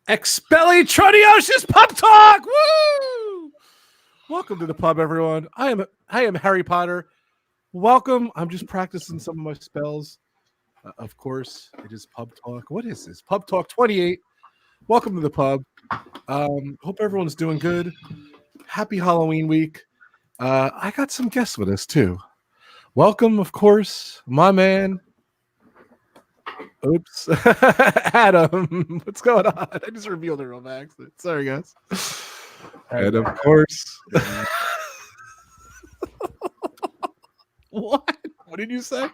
Expelliarmus Pub Talk. Woo! Welcome to the pub, everyone. I am Harry Potter. Welcome. I'm just practicing some of my spells. Of course, it is Pub Talk. What is this? Pub Talk 28. Welcome to the pub. Hope everyone's doing good. Happy Halloween week. I got some guests with us too. Welcome, of course, my man. Oops. Adam, what's going on? I just revealed it real by accident. Sorry, guys. And of course. What? What did you say?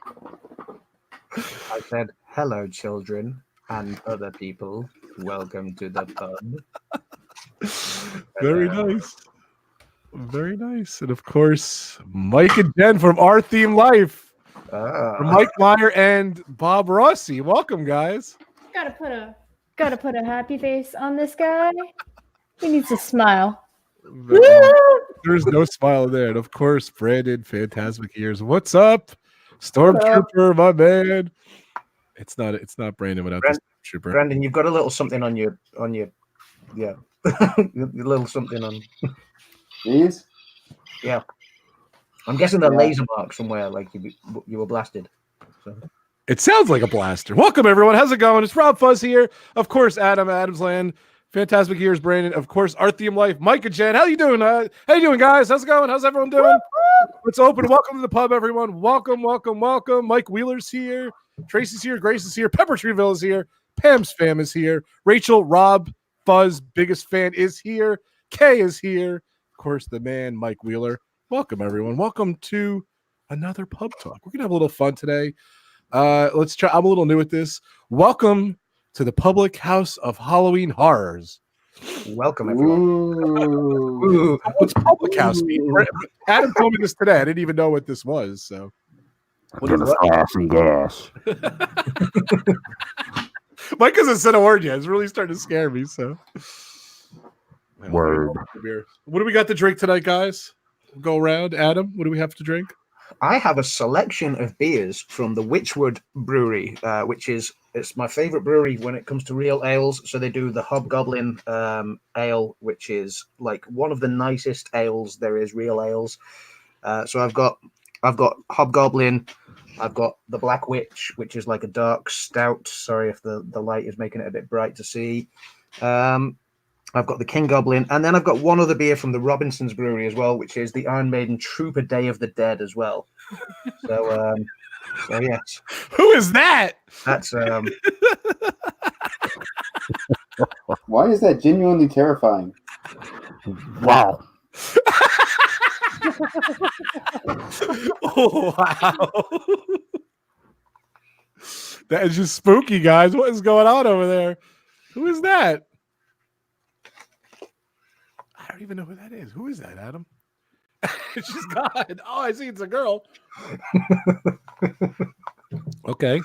I said, hello, children and other people. Welcome to the pub. Very nice. Very nice. And of course, Mike and Jen from Our Theme Life. Mike Meyer and Bob Rossi. Welcome, guys. Gotta put a happy face on this guy. He needs to smile. There's no smile there. And of course, Brandon, FantasmicEars. What's up? Stormtrooper, my man. It's not Brandon without the Stormtrooper. Brandon, you've got a little something on your yeah. A little something on these? Yeah. I'm guessing the laser mark somewhere, like you were blasted. So. It sounds like a blaster. Welcome, everyone. How's it going? It's RobFuz here. Of course, AdamsLand, FantasmicEars, Brandon. Of course, Our Theme Life, Mike and Jen. How you doing? How you doing, guys? How's it going? How's everyone doing? Let's open. Welcome to the pub, everyone. Welcome, welcome, welcome. Mike Wheeler's here. Tracy's here. Grace is here. Pepper Treeville is here. Pam's fam is here. Rachel, Rob, Fuzz, biggest fan is here. Kay is here. Of course, the man, Mike Wheeler. Welcome, everyone. Welcome to another pub talk. We're gonna have a little fun today. Let's try. I'm a little new at this. Welcome to the Public House of Halloween Horrors. Welcome, everyone. Ooh. What's Public House mean? Adam told me this today. I didn't even know what this was. So, Gas and gas. Mike hasn't said a word yet. It's really starting to scare me. So, Word. What do we got to drink tonight, guys? We'll go around. Adam, what do we have to drink? I have a selection of beers from the Witchwood Brewery, it's my favorite brewery when it comes to real ales. So they do the Hobgoblin ale, which is like one of the nicest ales there is, real ales. So I've got Hobgoblin, I've got the Black Witch, which is like a dark stout. Sorry if the light is making it a bit bright to see. I've got the King Goblin, and then I've got one other beer from the Robinson's Brewery as well, which is the Iron Maiden Trooper Day of the Dead as well. So yes. Who is that? That's Why is that genuinely terrifying? Wow. Oh, wow. That is just spooky, guys. What is going on over there? Who is that? I don't even know who that is. Who is that, Adam? She's gone. Oh, I see. It's a girl. Okay.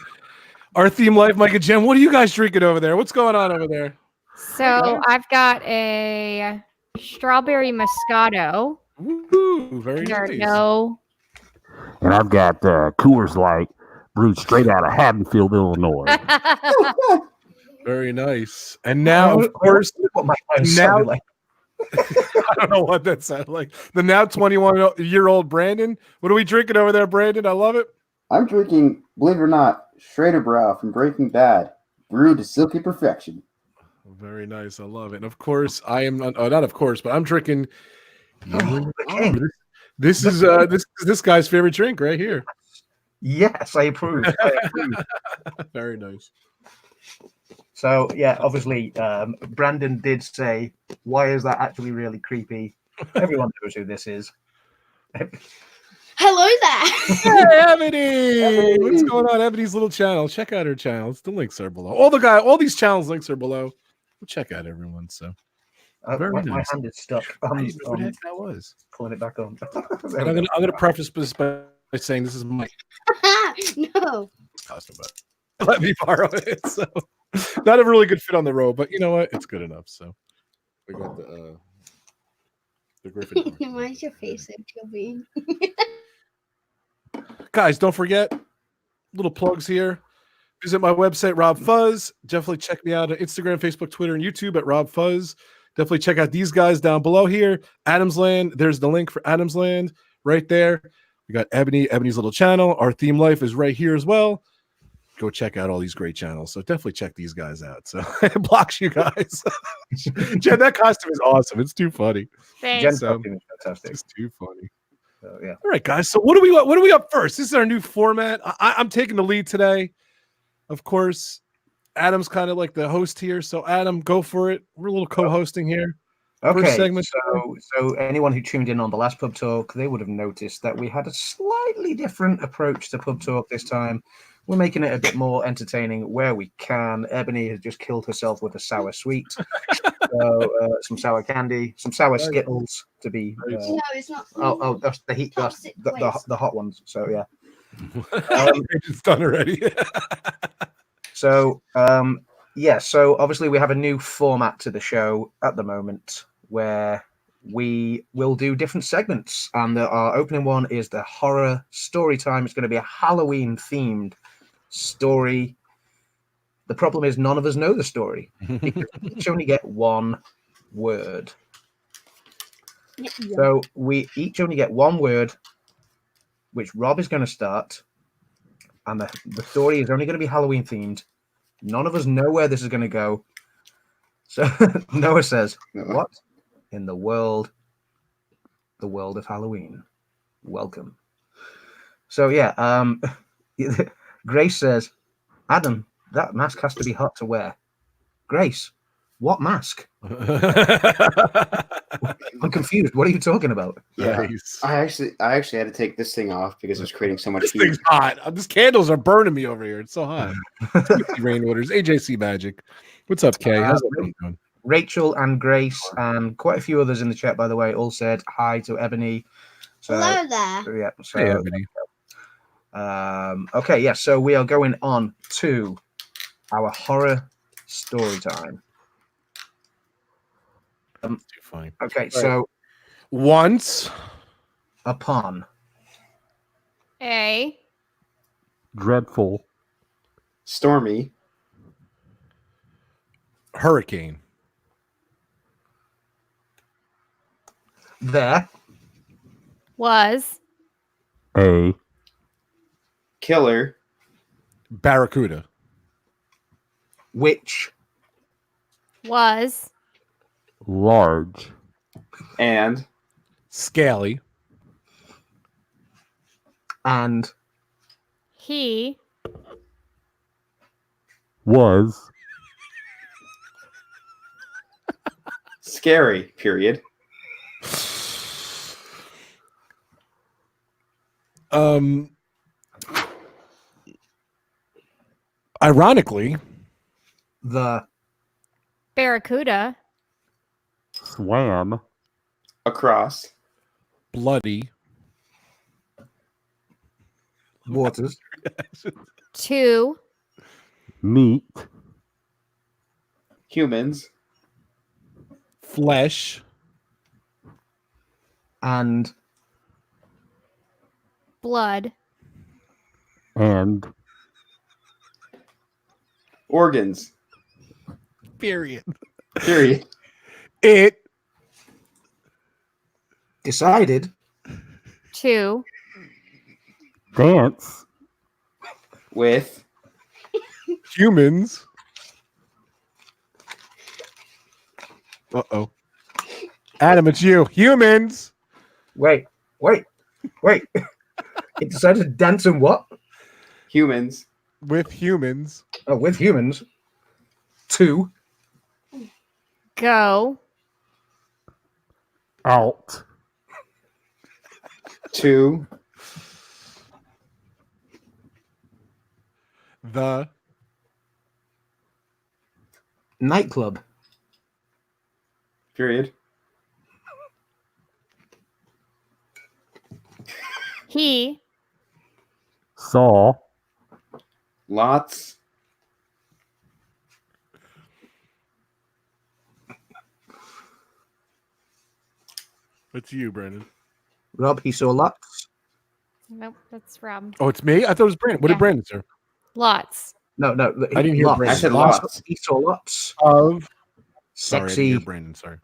Our Theme Life, Mike and Jen. What are you guys drinking over there? What's going on over there? So I've got a strawberry Moscato. Ooh, very nice. And I've got Coors Light brewed straight out of Haddonfield, Illinois. Very nice. And now, of course, now like. I don't know what that sounded like. The now 21-year-old Brandon. What are we drinking over there, Brandon? I love it. I'm drinking, believe it or not, Schrader Brow from Breaking Bad, brewed to silky perfection. Very nice. I love it. And of course, I am not of course, but I'm drinking. This is this guy's favorite drink right here. Yes, I approve. Very nice. So yeah, obviously, Brandon did say, "Why is that actually really creepy?" Everyone knows who this is. Hello there. Hey, Ebony. What's going on? Ebony's little channel. Check out her channels. The links are below. All these channels links are below. Check out everyone. So my hand is stuck. What the heck that was? Pulling it back on. I'm gonna preface this by saying this is Mike. No. Let me borrow it. So not a really good fit on the row, but you know what? It's good enough. So we got the Griffin. Why is your face so chubby? Guys, don't forget little plugs here. Visit my website, RobFuz. Definitely check me out on Instagram, Facebook, Twitter, and YouTube at RobFuz. Definitely check out these guys down below here. AdamsLand. There's the link for AdamsLand right there. We got Ebony's little channel. Our Theme Life is right here as well. Go check out all these great channels. So definitely check these guys out. So it blocks you guys. Jen, that costume is awesome. It's too funny. Thanks. Jen's So, costume is fantastic. It's too funny. So, yeah. All right, guys. So what do we up first? This is our new format. I'm taking the lead today. Of course, Adam's kind of like the host here. So Adam, go for it. We're a little co-hosting here. First Okay, segment. so anyone who tuned in on the last pub talk, they would have noticed that we had a slightly different approach to pub talk this time. We're making it a bit more entertaining where we can. Ebony has just killed herself with a sour sweet, so some sour candy, some sour Skittles to be. No, it's not. Oh, that's the heat, that's Toxic the hot ones. So yeah. It's done already. So yeah, so obviously we have a new format to the show at the moment where we will do different segments, and our opening one is the horror story time. It's going to be a Halloween themed story. The problem is none of us know the story because we each only get one word. So we each only get one word, which Rob is going to start, and the story is only going to be Halloween themed. None of us know where this is going to go. So Noah says, "What in the world of Halloween? Welcome." So yeah, Grace says, "Adam, that mask has to be hot to wear." Grace, what mask? I'm confused. What are you talking about? Yeah, Nice. I actually had to take this thing off because it was creating so much This heat. thing's hot. These candles are burning me over here. It's so hot. Rain orders. AJC Magic. What's up, Kay? How's everyone doing? Rachel and Grace and quite a few others in the chat, by the way, all said hi to Ebony. So, Hello there. so yeah. So Hey, Ebony. okay, yeah. So we are going on to our horror story time. Too funny. Okay, so Once upon A. Dreadful. Stormy, hurricane. there Was. A killer, Barracuda. which Was. large. and Scaly. and He. Was scary. Period. Ironically, the Barracuda. swam. Across bloody. waters To. Meat. humans, Flesh. and Blood. And organs. Period. Period. It decided To. dance. With humans. Uh-oh. Adam, it's you. Humans. wait. It decided to dance and what? humans, With humans. Oh, with humans. To Go. Out. to The nightclub. period. He. Saw. Lots It's you, Brandon. Rob, he saw lots. Nope, that's Rob. Oh, it's me? I thought it was Brandon. What Yeah. did Brandon say? Lots. No. I didn't hear lots. Brandon. I said Lots. lots. He saw lots. Of sorry, I didn't Sexy. hear Brandon. Sorry.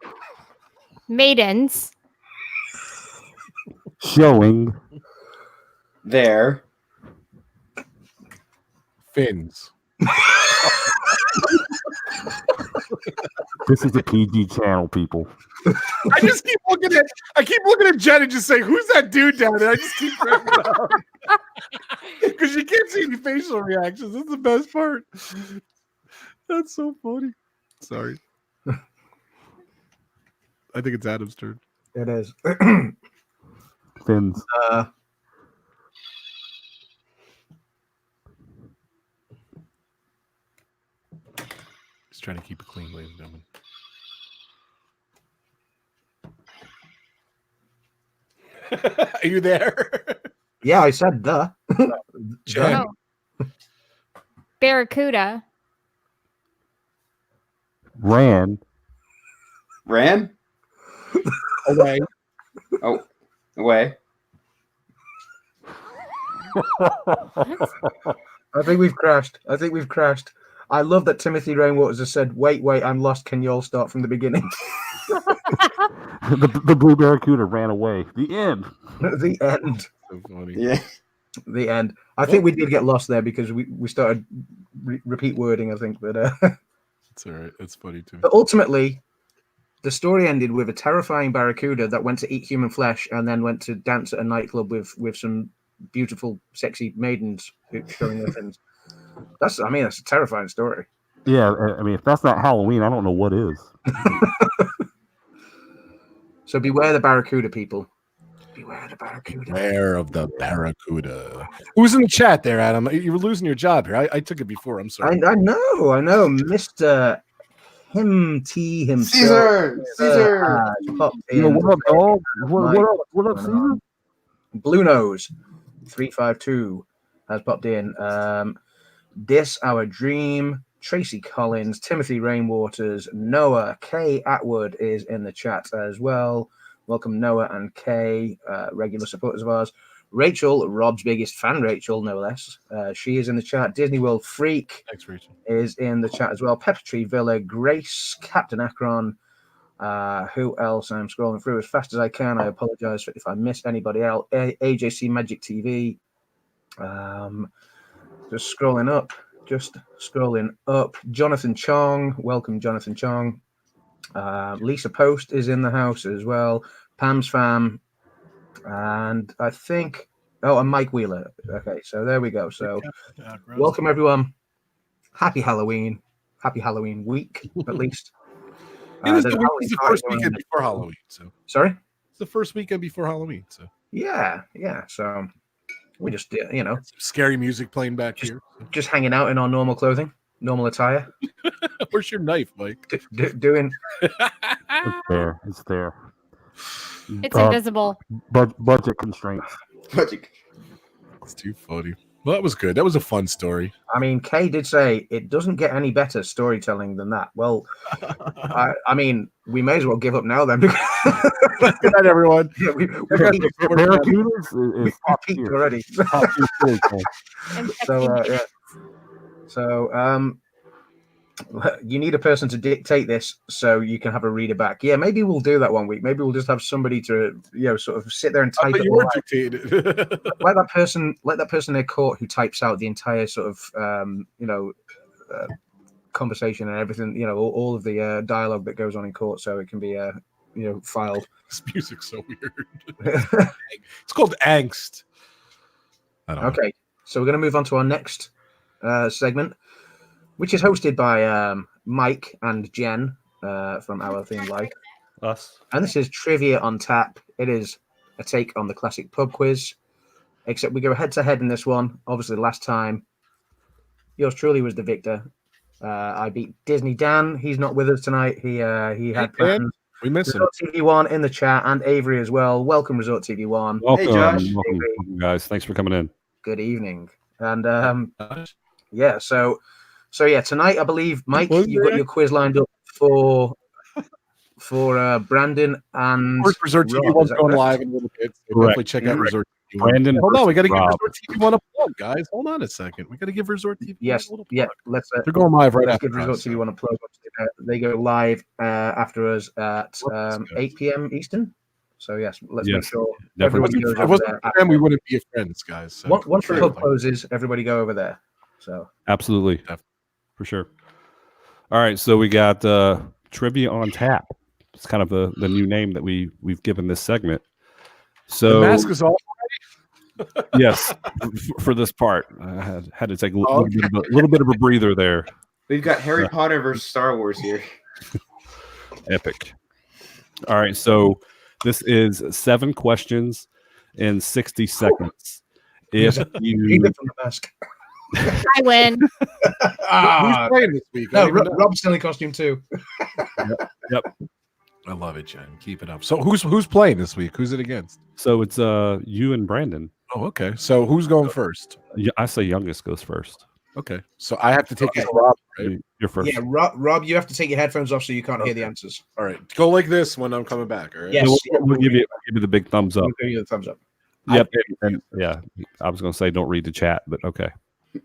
Maidens. Showing There. Fins. this is a PG channel, people. I keep looking at Jen and just saying, "Who's that dude down there?" I just keep cracking up because you can't see any facial reactions. That's the best part. That's so funny. Sorry. I think it's Adam's turn. It is. Fins. Just trying to keep it clean, ladies and gentlemen. Are you there? Yeah, I said the. Jen. Oh. Barracuda. Ran Ran Away. away. I think we've crashed. I love that Timothy Rainwaters has said, wait, I'm lost. Can you all start from the beginning? the blue barracuda ran away. The end. The end. So funny. Yeah. The end. I think we did get lost there because we started repeat wording, I think. But It's all right. It's funny too. but ultimately, the story ended with a terrifying barracuda that went to eat human flesh and then went to dance at a nightclub with some beautiful, sexy maidens showing their fins. That's a terrifying story. Yeah, I mean, if that's not Halloween, I don't know what is. So beware the barracuda, people. Beware the barracuda. Beware of the barracuda. Who's in the chat there, Adam? You were losing your job here. I took it before. I'm sorry. I know. Mr. T himself. Caesar. Popped Yo, in. what up, dog? Mike. What up, Caesar? Blue Nose 352 has popped in. This Our Dream, Tracy Collins, Timothy Rainwaters, Noah, Kay Atwood is in the chat as well. Welcome, Noah and Kay, regular supporters of ours. Rachel, Rob's biggest fan, Rachel, no less. She is in the chat. Disney World Freak Thanks, Rachel. is in the chat as well. Pepper Tree Villa, Grace, Captain Akron. Who else? I'm scrolling through as fast as I can. I apologize if I missed anybody else. AJC Magic TV. Just scrolling up. Jonathan Chong. Welcome, Jonathan Chong. Lisa Post is in the house as well. Pam's Fam. And I think, and Mike Wheeler. Okay, so there we go. So welcome, everyone. Happy Halloween. Happy Halloween week, at least. It's the first weekend before Halloween. So Sorry? it's the first weekend before Halloween. So Yeah. So we just, scary music playing back here. just hanging out in our normal clothing, normal attire. Where's your knife, Mike? Doing. It's there. It's invisible. Budget constraints. It's too funny. Well, that was good. That was a fun story. I mean, Kay did say it doesn't get any better storytelling than that. Well, I mean, we may as well give up now then. Good night, everyone. Yeah, we Barracudas is top peaked tier. already. Top tier storytelling. So you need a person to dictate this so you can have a reader back. Yeah, maybe we'll do that one week. Maybe we'll just have somebody to sort of sit there and type it you all were out. dictated. Let that person in court who types out the entire sort of conversation and everything, all of the dialogue that goes on in court, so it can be filed. This music's so weird. It's called angst. I don't know. Okay, so we're going to move on to our next segment, which is hosted by Mike and Jen from Our Theme Life. Us. And this is Trivia on Tap. It is a take on the classic pub quiz, except we go head-to-head in this one. Obviously, last time, yours truly was the victor. I beat DizneyDan. He's not with us tonight. He had plans. We miss him. Resort TV1 in the chat, and Avery as well. Welcome, Resort TV1. Welcome, Josh. welcome, guys. Thanks for coming in. Good evening. And yeah, so tonight I believe, Mike, you've got your quiz lined up for Brandon and Of course, Resort Rob, TV1's is that going correct? live in a little bit. So Correct. definitely check out Resort TV1. Brandon Hold on, we got to get Rob. Resort TV1 applause. on, guys. Hold on a second. We got to give Resort TV. Yes, a little yeah. plug. Let's They're going live right let's after give Resort us, TV so- one a plug. They go live after us at Let's go. 8 p.m. Eastern. So yes, let's make Yes, sure definitely. everybody goes If it over wasn't there. for them, we wouldn't be friends, guys. So Once the yeah, pub closes, everybody go over there. So Absolutely. Definitely. For sure. All right. So we got Trivia on Tap. It's kind of the new name that we've given this segment. So the mask is all. yes, for this part, I had to take a little bit of a breather there. We've got Harry Potter versus Star Wars here. Epic. All right. So this is 7 questions in 60 seconds. If Keep you it from the mask. I win. Who's playing this week? I No, don't even know. Rob's still in costume too. I love it, Jen. Keep it up. So who's playing this week? Who's it against? So it's you and Brandon. Oh, okay. So who's going first? Yeah, I say youngest goes first. Okay. So I have to take Okay. this Rob, right? You're first. Yeah, Rob, you have to take your headphones off so you can't hear the answers. All right. Go like this when I'm coming back. All right. Yes. So we'll give you the big thumbs up. We'll give you the thumbs up. Yep. And yeah, I was going to say don't read the chat, but okay.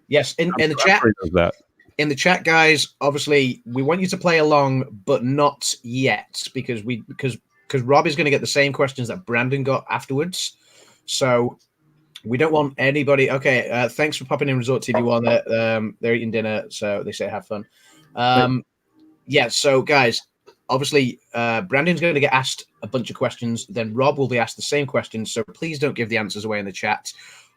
Yes, in the I'm chat, sure he does that. in the chat, guys. Obviously, we want you to play along, but not yet because Rob is going to get the same questions that Brandon got afterwards. So we don't want anybody. Okay, thanks for popping in Resort TV One. They're eating dinner, so they say have fun. Yeah. So guys, obviously, Brandon's going to get asked a bunch of questions. Then Rob will be asked the same questions. So please don't give the answers away in the chat.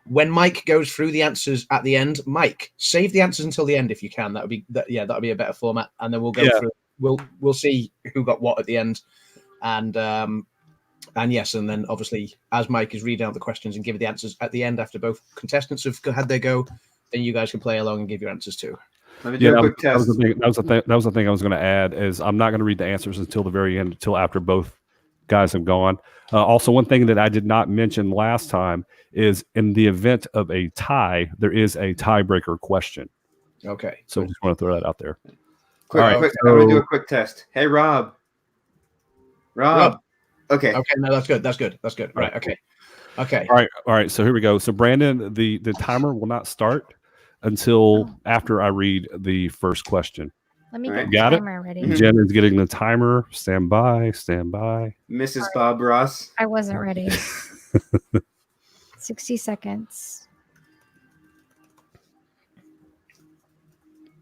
When Mike goes through the answers at the end, Mike, save the answers until the end if you can. That'll be a better format, and then we'll go through. We'll see who got what at the end, and yes, and then obviously as Mike is reading out the questions and giving the answers at the end after both contestants have had their go, then you guys can play along and give your answers too. Let me do a quick that was test. the thing I was going to add is I'm not going to read the answers until the very end, until after both guys have gone. Also, one thing that I did not mention last time is in the event of a tie, there is a tiebreaker question. Okay. So I just want to throw that out there. Quick, All right, quick. I'm going to so- do a quick test. Hey, Rob. Rob. Okay. Okay. No, that's good. That's good. That's good. Right. Okay. Okay. All right. So here we go. So Brandon, the timer will not start until after I read the first question. Let me All get right. the Got it? timer ready. Mhm. Jen is getting the timer. Stand by. Stand by. Mrs. Bob Ross. I wasn't ready. 60 seconds.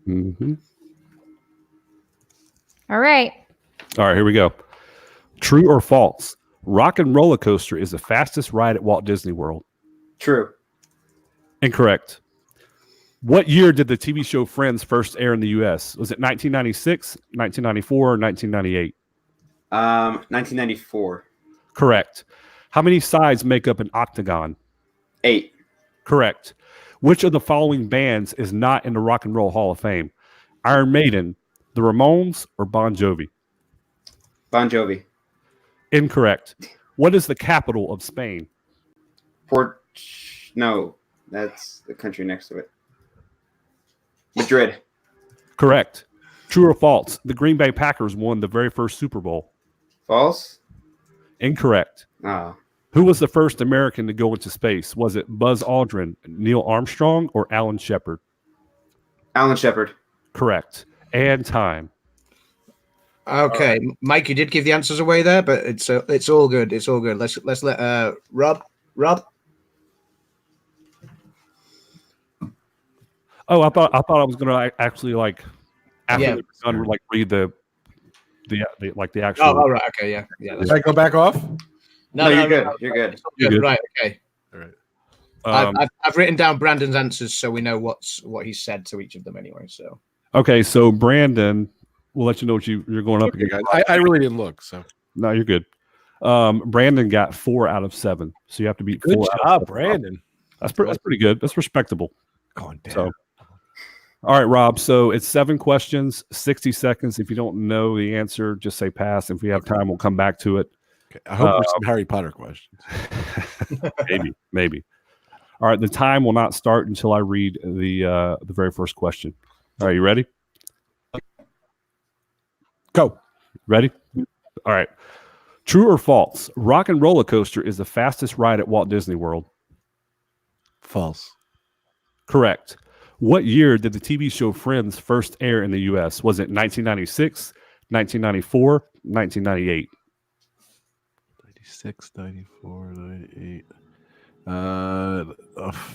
Mm-hmm. All right. All right, here we go. True or false? Rock and Roller Coaster is the fastest ride at Walt Disney World. True. Incorrect. What year did the TV show Friends first air in the U.S.? Was it 1996, 1994, or 1998? 1994. Correct. How many sides make up an octagon? 8. Correct. Which of the following bands is not in the Rock and Roll Hall of Fame? Iron Maiden, the Ramones, or Bon Jovi? Bon Jovi. Incorrect. What is the capital of Spain? No, that's the country next to it. Madrid. Correct. True or false? The Green Bay Packers won the very first Super Bowl. False. Incorrect. Oh. Who was the first American to go into space? Was it Buzz Aldrin, Neil Armstrong, or Alan Shepard? Alan Shepard. Correct. And time. Okay, Mike, you did give the answers away there, but it's all good. It's all good. Let's let Rob. Oh, I thought I was gonna actually like after Yeah. the done like read the actual. Oh, all right. Okay, yeah. Should I go back off? No, you're good. You're good. Good. You're good. Right. Okay. All right. I've written down Brandon's answers so we know what he said to each of them anyway. So Okay, so Brandon, we'll let you know what you're going up Okay, against. guys. I really didn't look. So No, you're good. Brandon got 4 out of 7, so you have to beat good 4 out of job, 7. Brandon. That's pretty good. That's respectable. Going down. So, all right, Rob. So it's 7 questions, 60 seconds. If you don't know the answer, just say pass. If we have time, we'll come back to it. Okay, I hope there's some Harry Potter questions. Maybe. All right, the time will not start until I read the very first question. All right, you ready? Go. Ready? All right. True or false? Rock and Roller Coaster is the fastest ride at Walt Disney World. False. Correct. What year did the TV show Friends first air in the U.S.? Was it 1996, 1994, 1998? 96, 94, 98.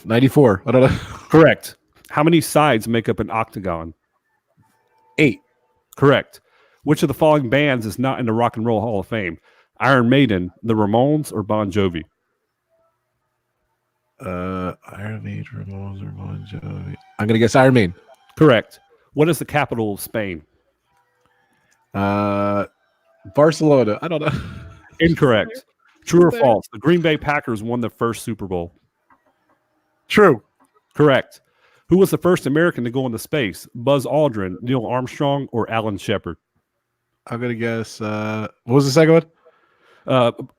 94. I don't know. Correct. How many sides make up an octagon? 8. Correct. Which of the following bands is not in the Rock and Roll Hall of Fame? Iron Maiden, the Ramones, or Bon Jovi? Iron Maiden, Ramones, or Bon Jovi. I'm gonna guess Iron Maiden. Correct. What is the capital of Spain? Barcelona. I don't know. Incorrect. True or false? The Green Bay Packers won the first Super Bowl. True. Correct. Who was the first American to go into space? Buzz Aldrin, Neil Armstrong, or Alan Shepard? I'm gonna guess. What was the second one?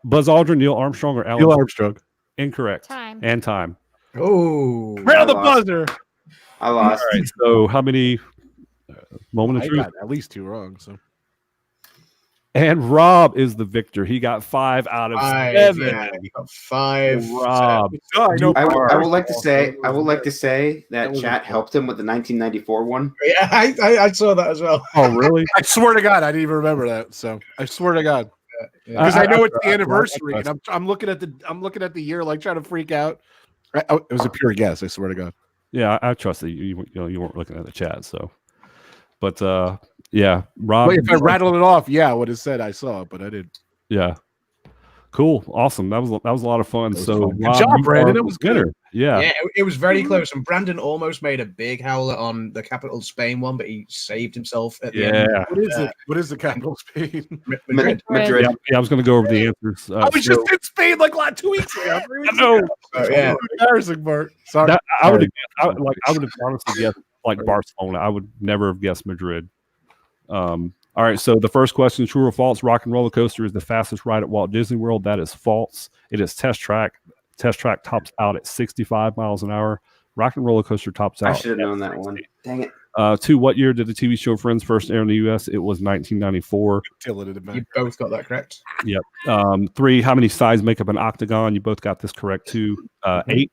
Buzz Aldrin, Neil Armstrong, or Alan Neil Shepard? Armstrong. Incorrect. Time. And time. Oh, Right on the lost. buzzer. I lost. All right. So how many? Moment of I truth. got at least 2 wrong. So And Rob is the victor. He got 5 out of 7. Yeah, you got 5. Rob. I know. I would like to say that That was chat a- helped him with the 1994 one. Yeah, I saw that as well. Oh, really? I swear to God, I didn't even remember that. So I swear to God, Yeah. because I know it's the I- anniversary, and I'm looking at the year, like trying to freak out. It was a pure guess. I swear to God. Yeah, I trust that you weren't looking at the chat. So, but yeah, Rob. Wait, if I rattled it off, yeah, I would have said I saw it, but I didn't. Yeah. Cool. Awesome. That was a lot of fun. That was So, fun. Good Rob, job, you Brandon. are It was the winner. good. Yeah. Yeah, it was very close. And Brandon almost made a big howler on the capital Spain one, but he saved himself at the end. Yeah. What is it? What is the capital of Spain? Madrid. Madrid. Yeah, I was going to go over the answers. I was just in Spain like 2 weeks ago. 3 weeks know. ago. Oh, yeah. Embarrassing part. Sorry. I would have honestly guessed like Barcelona. I would never have guessed Madrid. All right, so the first question, true or false, Rock and Roller Coaster is the fastest ride at Walt Disney World. That is false. It is test track. Test track tops out at 65 miles an hour. Rock and Roller Coaster tops out. I should have at known that 60. one. Dang it. 2, what year did the TV show Friends first air in the U.S.? It was 1994. Tilted it You back. both got that correct. 3, how many sides make up an octagon? You both got this correct too. 8.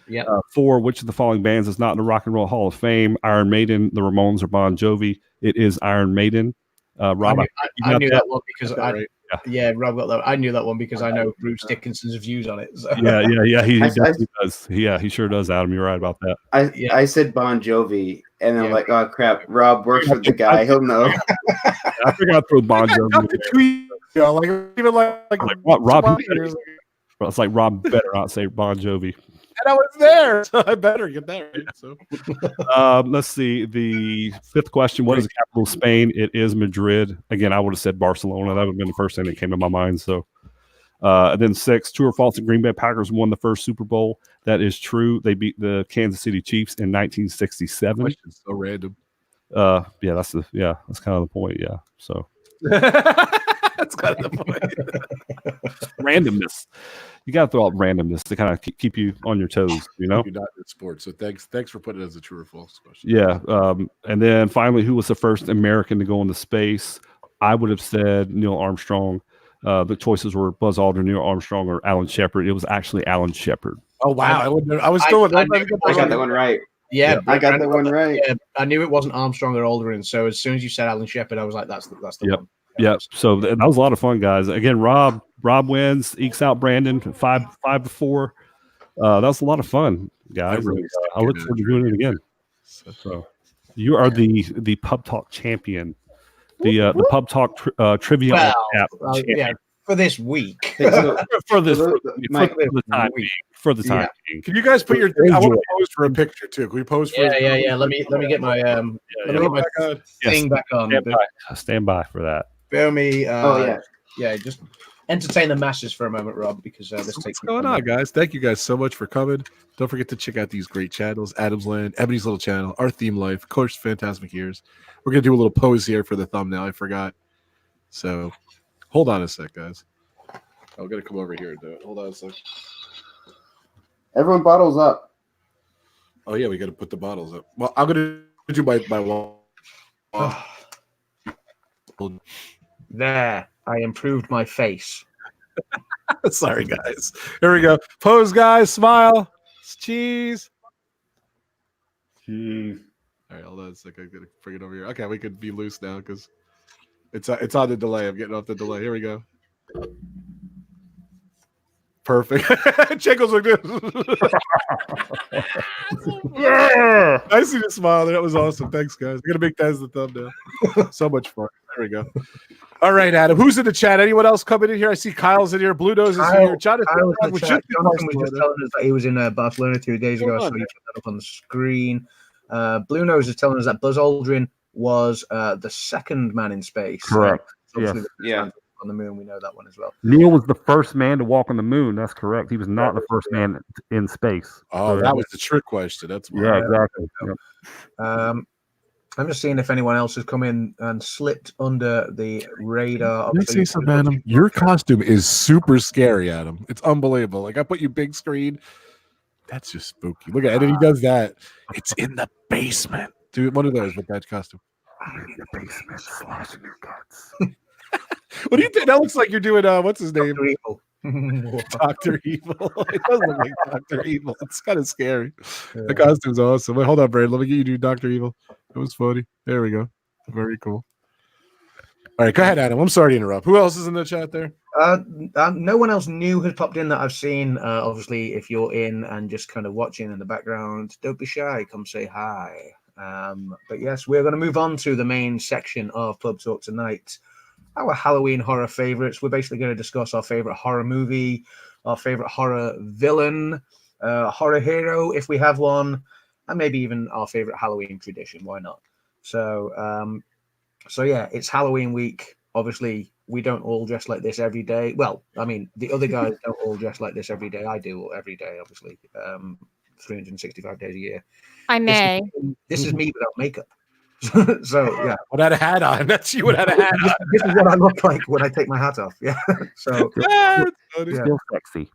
Yeah. 4, which of the following bands is not in the Rock and Roll Hall of Fame? Iron Maiden, the Ramones, or Bon Jovi? It is Iron Maiden. Rob, I knew that one because Got that right. yeah, Rob got that. I knew that one because I know Bruce Dickinson's views on it. So. yeah. He I- definitely does. Yeah, he sure does, Adam. You're right about that. I said Bon Jovi, and I'm Yeah. like, oh crap, Rob works with the guy. He'll know. I figured I'd throw Bon Not Jovi. the 2 years ago, like even like What, Rob? 20 years ago. It's like Rob better not say Bon Jovi. And I was there, so I better get that right. So Let's see. The 5th question: what is the capital of Spain? It is Madrid. Again, I would have said Barcelona. That would have been the first thing that came to my mind. So, and then 6, true or false? The Green Bay Packers won the first Super Bowl. That is true. They beat the Kansas City Chiefs in 1967. question's so random. Yeah, that's kind of the point. Yeah. So That's kind of the point. randomness. You got to throw out randomness to kind of keep you on your toes. You know. You're not in sports, so thanks for putting it as a true or false question. Yeah. And then finally, who was the first American to go into space? I would have said Neil Armstrong. The choices were Buzz Aldrin, Neil Armstrong, or Alan Shepard. It was actually Alan Shepard. Oh wow! I was still. I I got that one right. Yeah, I got that one right. Yeah, I knew it wasn't Armstrong or Aldrin. So as soon as you said Alan Shepard, I was like, that's the Yep. one. Yeah. So that was a lot of fun, guys. Again, Rob wins, ekes out Brandon 5-4. That was a lot of fun, guys. I look forward to doing it again. So you are the Pub Talk champion, the Pub Talk trivia Well, app yeah, champion. for this week. Okay, so for this so Mike, for the time being. For the time being. Can you guys put your? I want to pose for a picture too. Can we pose for? Yeah. Let me get my let me get my thing back on. Stand by for that. Bear me. oh yeah. Just entertain the masses for a moment, Rob, because this What's takes going on, guys? Thank you guys so much for coming. Don't forget to check out these great channels: AdamsLand, Ebony's Little Channel, Our Theme Life, of course, FantasmicEars. We're gonna do a little pose here for the thumbnail. I forgot. So, hold on a sec, guys. I'm gonna come over here and do it. Hold on a sec. Everyone bottles up. Oh yeah, we got to put the bottles up. Well, I'm gonna do my wall. There, I improved my face. Sorry, guys. Here we go. Pose, guys. Smile. Cheese. Hmm. All right, hold on a second. I'm gonna bring it over here. Okay, we could be loose now because it's on the delay. I'm getting off the delay. Here we go. Perfect. Chickles like this. Yeah. I see the smile there. That was awesome. Thanks, guys. I'm gonna make that as the thumbnail. So much fun. There we go. All right, Adam. Who's in the chat? Anyone else coming in here? I see Kyle's in here. Blue Nose is here. Jonathan, Kyle was in the was chat. just in Jonathan was just Barcelona. telling us that he was in Barcelona 2 days ago. Hold So on. you put that up on the screen. Blue Nose is telling us that Buzz Aldrin was the second man in space. Correct. Obviously, Yes. the Yeah. man on the moon. We know that one as well. Neil was the first man to walk on the moon. That's correct. He was not the first man in space. Oh, So, that was the trick question. That's why. yeah, exactly. Yep. I'm just seeing if anyone else has come in and slipped under the radar. Can I say something, Adam? Your costume is super scary, Adam. It's unbelievable. Like I put you big screen. That's just spooky. Look at it. And he does that. It's in the basement. Dude, one of those with that costume. I'm in the basement slashing your guts. What do you think? That looks like you're doing what's his name? Dr. Evil. Dr. Evil. It does look like Dr. Evil. It's kind of scary. The costume's awesome. Wait, hold on, Brad. Let me get you to do Dr. Evil. It was funny. There we go. Very cool. All right, go ahead, Adam. I'm sorry to interrupt. Who else is in the chat there? No one else new has popped in that I've seen. Obviously, if you're in and just kind of watching in the background, don't be shy. Come say hi. But yes, we're going to move on to the main section of Pub Talk tonight. Our Halloween horror favorites. We're basically going to discuss our favorite horror movie, our favorite horror villain, horror hero, if we have one, and maybe even our favorite Halloween tradition. Why not? So yeah, it's Halloween week. Obviously, we don't all dress like this every day. Well, I mean, the other guys don't all dress like this every day. I do every day, obviously, 365 days a year. I may. This is me without makeup. So yeah, Without a hat on. That's you without a hat on. this is what I look like when I take my hat off. Yeah. So That's funny. Yeah. Still sexy.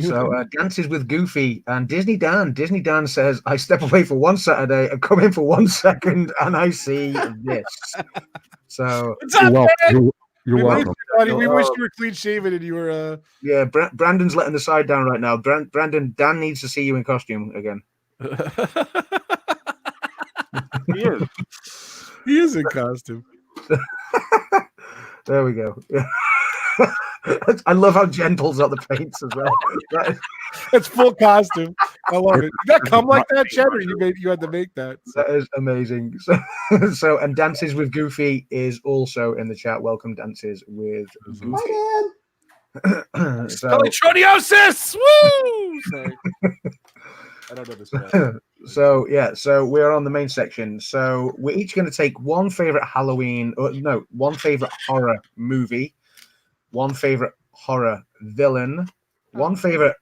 So Dances with Goofy and DizneyDan says, I step away for one Saturday and come in for 1 second and I see this. So What's up, You're welcome. man? You're We welcome. missed you, buddy. We wish you were clean shaven and you were yeah, Brandon's letting the side down right now. Brandon, Dan needs to see you in costume again. He is. He is in costume. There we go. Yeah. I love how Gentle's got the paints as well. That is- It's full costume. I love it. Did that come like that, Chad, or you had to make that? That is amazing. So and Dances with Goofy is also in the chat. Welcome, Dances with Goofy. So, Polytroniosis! Woo! Sorry. I don't know this one. so we're on the main section. So we're each going to take one favorite one favorite horror movie, one favorite horror villain, one favorite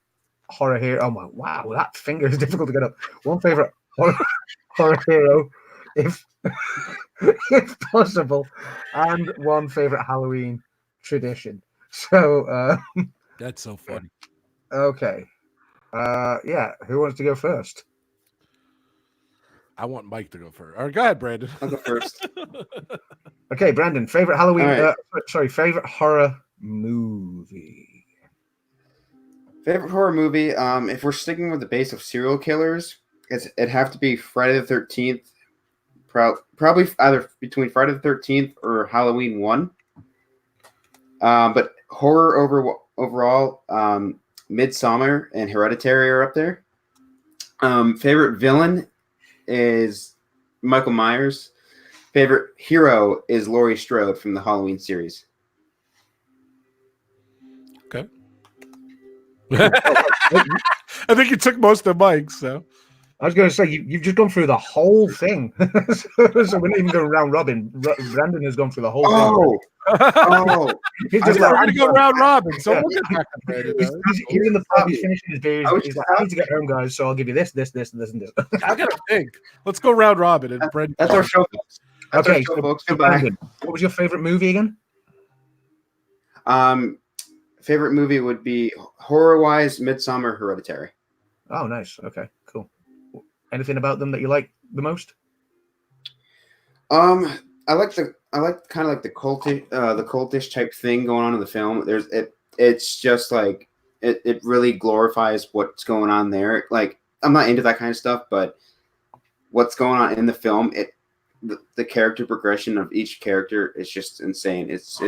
horror hero. Oh my, wow, that finger is difficult to get up. One favorite horror hero, if if possible, and one favorite Halloween tradition. So That's so funny. okay. Yeah, who wants to go first? I want Mike to go first. All right, go ahead, Brandon. I'll go first. Okay, Brandon, favorite Halloween. All right. Favorite horror movie. Favorite horror movie? If we're sticking with the base of serial killers, it'd have to be Friday the 13th. Probably either between Friday the 13th or Halloween 1. But horror overall, Midsommar and Hereditary are up there. Favorite villain is Michael Myers. Favorite hero is Laurie Strode from the Halloween series. Okay. I think you took most of Mike's, so. I was going to say you've just gone through the whole thing, so we're not even going round robin. Brandon has gone through the whole thing. Oh, He's I just thought we were like, going to go round robin, so Yeah. we'll get back to Brandon. he's in the pub. He's finishing his beers. I was He's just like, I need to get home, guys. So I'll give you this, and this, and this. I got to think. Let's go round robin. And Brandon. that's our show, folks. That's Okay, our show, so folks. Goodbye. Brandon, what was your favorite movie again? Favorite movie would be horror-wise, Midsommar, Hereditary. Oh, nice. Okay, cool. Anything about them that you like the most? I like kind of like the cultish type thing going on in the film. It's just like it really glorifies what's going on there. Like I'm not into that kind of stuff, but what's going on in the film, the character progression of each character is just insane. It's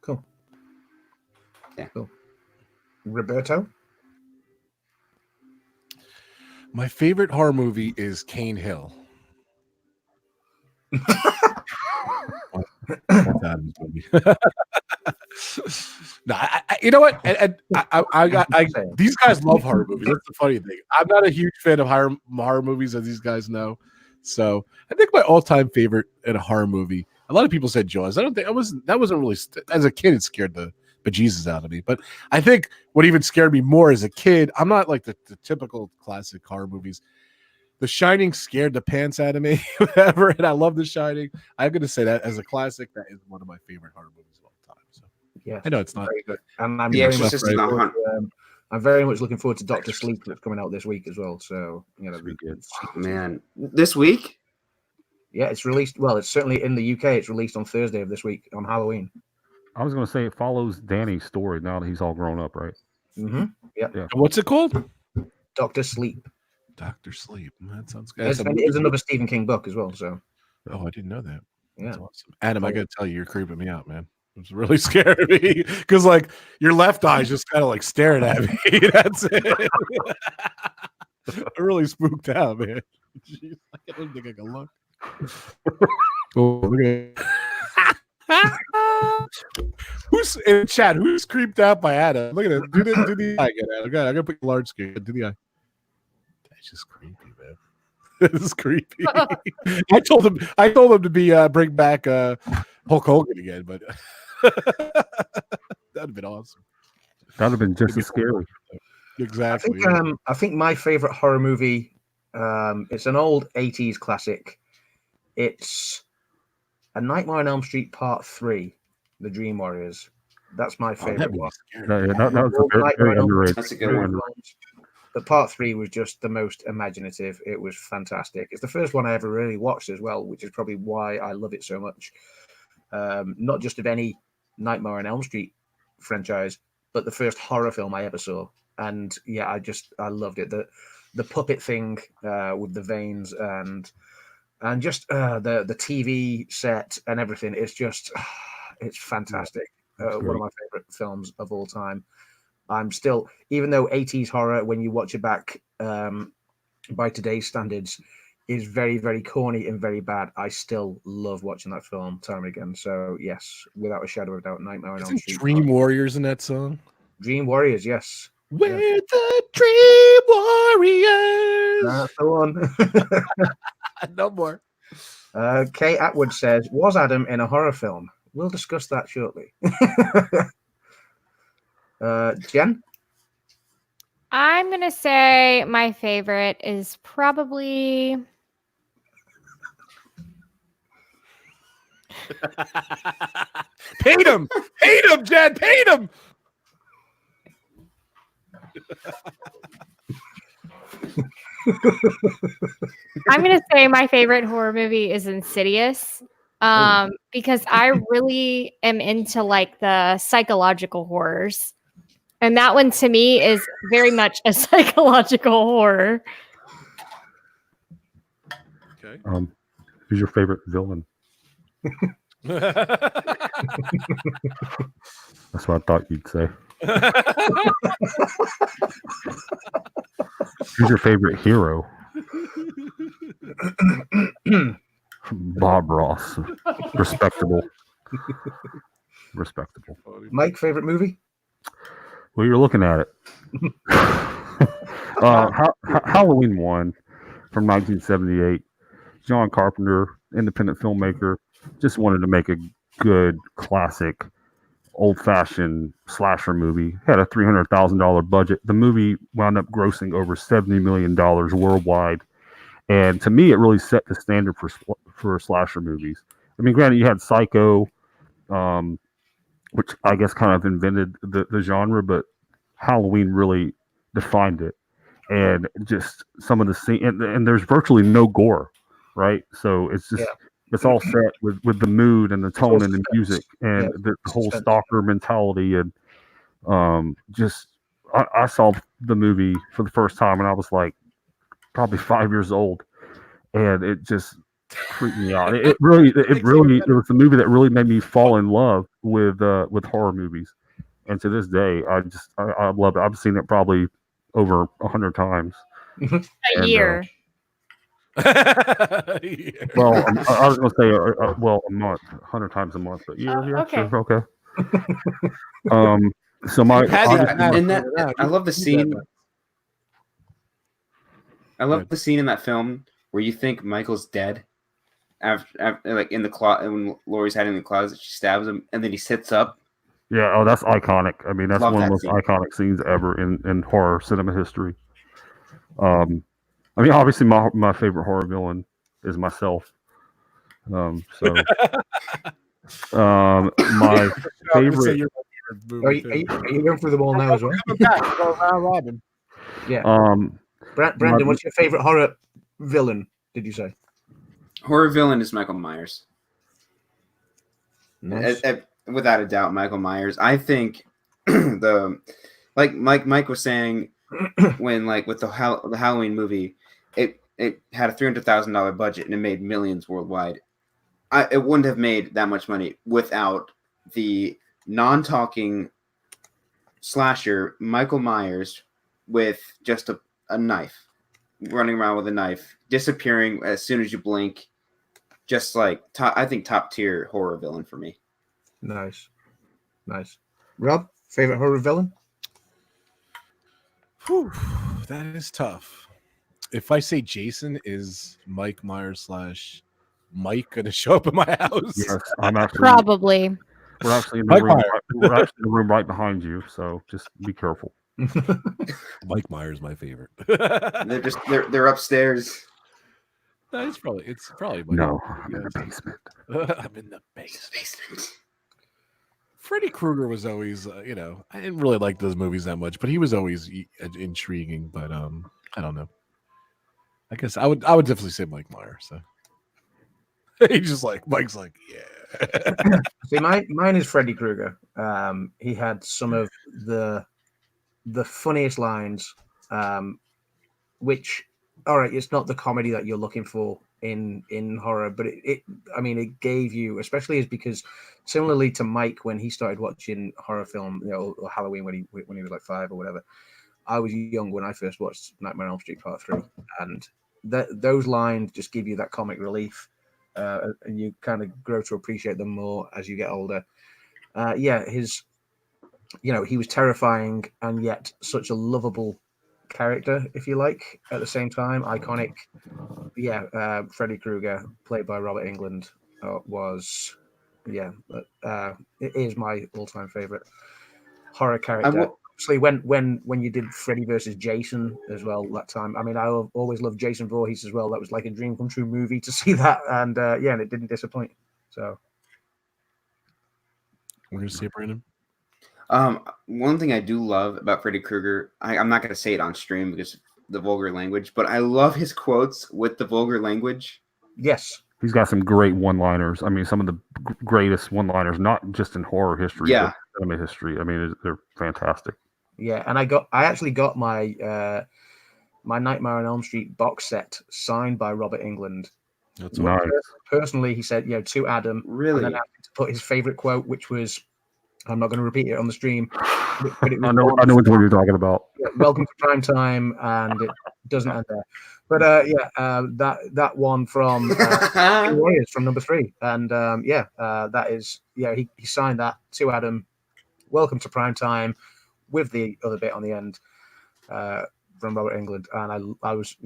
Cool. Yeah. Cool. Roberto? My favorite horror movie is Cane Hill. No, you know what? These guys love horror movies. That's the funny thing. I'm not a huge fan of horror movies, as these guys know. So I think my all-time favorite in a horror movie. A lot of people said Jaws. I don't think that wasn't really as a kid. It scared the bejesus out of me. But I think what even scared me more as a kid. I'm not like the typical classic horror movies. The Shining scared the pants out of me, whatever, and I love The Shining. I'm going to say that as a classic, that is one of my favorite horror movies of all time. So yeah, I know it's not very good, and I'm I'm very much looking forward to Doctor Sleep that's coming out this week as well. So good. Oh, man, this week? Yeah, it's released. Well, it's certainly in the UK. It's released on Thursday of this week on Halloween. I was going to say it follows Danny's story now that he's all grown up, right? Mm-hmm. Yeah. What's it called? Doctor Sleep. Doctor Sleep. That sounds good. It's another Stephen King book as well. So. Oh, I didn't know that. Yeah. That's awesome. Adam, I got to tell you, you're creeping me out, man. It's really scaring me because, like, your left eye's just kind of like staring at me. That's it. I'm really spooked out, man. Jeez, I don't think I can look. Oh, look at who's in chat? Who's creeped out by Adam? Look at it. Do the eye again, Adam. I gotta put the large screen. Do the eye. That's just creepy, man. This is creepy. I told him to be bring back Hulk Hogan again, but that'd have been awesome. That'd have been just as scary. Exactly. I think my favorite horror movie. It's an old 80s classic. It's A Nightmare on Elm Street Part 3, The Dream Warriors. That's my favorite one. That's a good one. But Part 3 was just the most imaginative. It was fantastic. It's the first one I ever really watched as well, which is probably why I love it so much. Not just of any Nightmare on Elm Street franchise, but the first horror film I ever saw. And yeah, I loved it. The puppet thing with the veins and just the TV set and everything. It's fantastic. One of my favorite films of all time. I'm still, even though 80s horror, when you watch it back by today's standards, is very, very corny and very bad, I still love watching that film time and again. So yes, without a shadow of a doubt, Nightmare on Elm Street. Dream Warriors in that song? Dream Warriors, yes. We're the Dream Warriors. That's the one. No more. Kay Atwood says, was Adam in a horror film? We'll discuss that shortly. Jen? I'm going to say my favorite is probably... Paid him, Jen, paid him. I'm going to say my favorite horror movie is Insidious because I really am into like the psychological horrors. And that one to me is very much a psychological horror. Okay. Who's your favorite villain? That's what I thought you'd say. Who's your favorite hero? Bob Ross. Respectable. Mike, favorite movie? Well, you're looking at it. Halloween 1 from 1978. John Carpenter, independent filmmaker, just wanted to make a good, classic, old-fashioned slasher movie. Had a $300,000 budget. The movie wound up grossing over $70 million worldwide. And to me, it really set the standard for slasher movies. I mean, granted, you had Psycho, which I guess kind of invented the genre, but Halloween really defined it. And just some of the scene, and there's virtually no gore, right? So it's just it's all set with the mood and the tone and the music and the whole stalker mentality. And I saw the movie for the first time and I was like, probably 5 years old, and it just freaked me out. It was a movie that really made me fall in love with horror movies, and to this day, I love it. I've seen it probably over 100 times. A year. Well, I was going to say, a month, 100 times a month, but yeah, okay. sure, okay. So I love the scene. I love the scene in that film where you think Michael's dead, after like in the closet when Laurie's hiding in the closet, she stabs him, and then he sits up. Yeah, oh, that's iconic. I mean, that's Love one of the that most scene. iconic scenes ever in horror cinema history. I mean, obviously, my favorite horror villain is myself. My favorite. Are you going through them all now as well? Round robin. Yeah. my- Brandon, what's your favorite horror villain? Did you say? Horror villain is Michael Myers. Nice. Without a doubt, Michael Myers. I think like Mike was saying, when like with the Halloween movie, it had a $300,000 budget and it made millions worldwide. It wouldn't have made that much money without the non-talking slasher Michael Myers with just a knife, running around with a knife, disappearing as soon as you blink. Just like I think top tier horror villain for me. Nice. Rob, favorite horror villain? Whew, that is tough. If I say Jason, is Mike Myers / Mike going to show up in my house? Yes, I'm actually. Probably. We're actually in the room. We're actually in the room right behind you, so just be careful. Mike Myers, my favorite. They're upstairs. No, it's probably Mike. No, I'm in the basement. I'm in the basement. Freddy Krueger was always, I didn't really like those movies that much, but he was always intriguing. But I don't know. I guess I would definitely say Mike Myers. So. Mike's like, yeah. See, mine is Freddy Krueger. He had some of the funniest lines, which, all right, it's not the comedy that you're looking for in horror, but it gave you, especially is because similarly to Mike when he started watching horror film, or Halloween when he was like 5 or whatever. I was young when I first watched Nightmare on Elm Street Part 3, and those lines just give you that comic relief, and you kind of grow to appreciate them more as you get older. He was terrifying and yet such a lovable character, if you like, at the same time. Iconic. Freddy Krueger, played by Robert Englund, it is my all-time favorite horror character. Obviously, when you did Freddy versus Jason as well that time, I mean, I always loved Jason Voorhees as well. That was like a dream come true movie to see that, and and it didn't disappoint. So We're gonna see it, Brandon. One thing I do love about Freddy Krueger, I'm not going to say it on stream because of the vulgar language, but I love his quotes with the vulgar language. Yes. He's got some great one-liners. I mean, some of the greatest one-liners, not just in horror history, but cinema history. I mean, they're fantastic. Yeah, and I actually got my my Nightmare on Elm Street box set signed by Robert Englund. That's nice. Personally, he said, to Adam. Really? And then asked him to put his favorite quote, which was, I'm not going to repeat it on the stream. But it was I know what you're talking about. Welcome to prime time, and it doesn't end there. But that one from Warriors from number 3, and that is he signed that to Adam. Welcome to prime time, with the other bit on the end from Robert Englund, and I was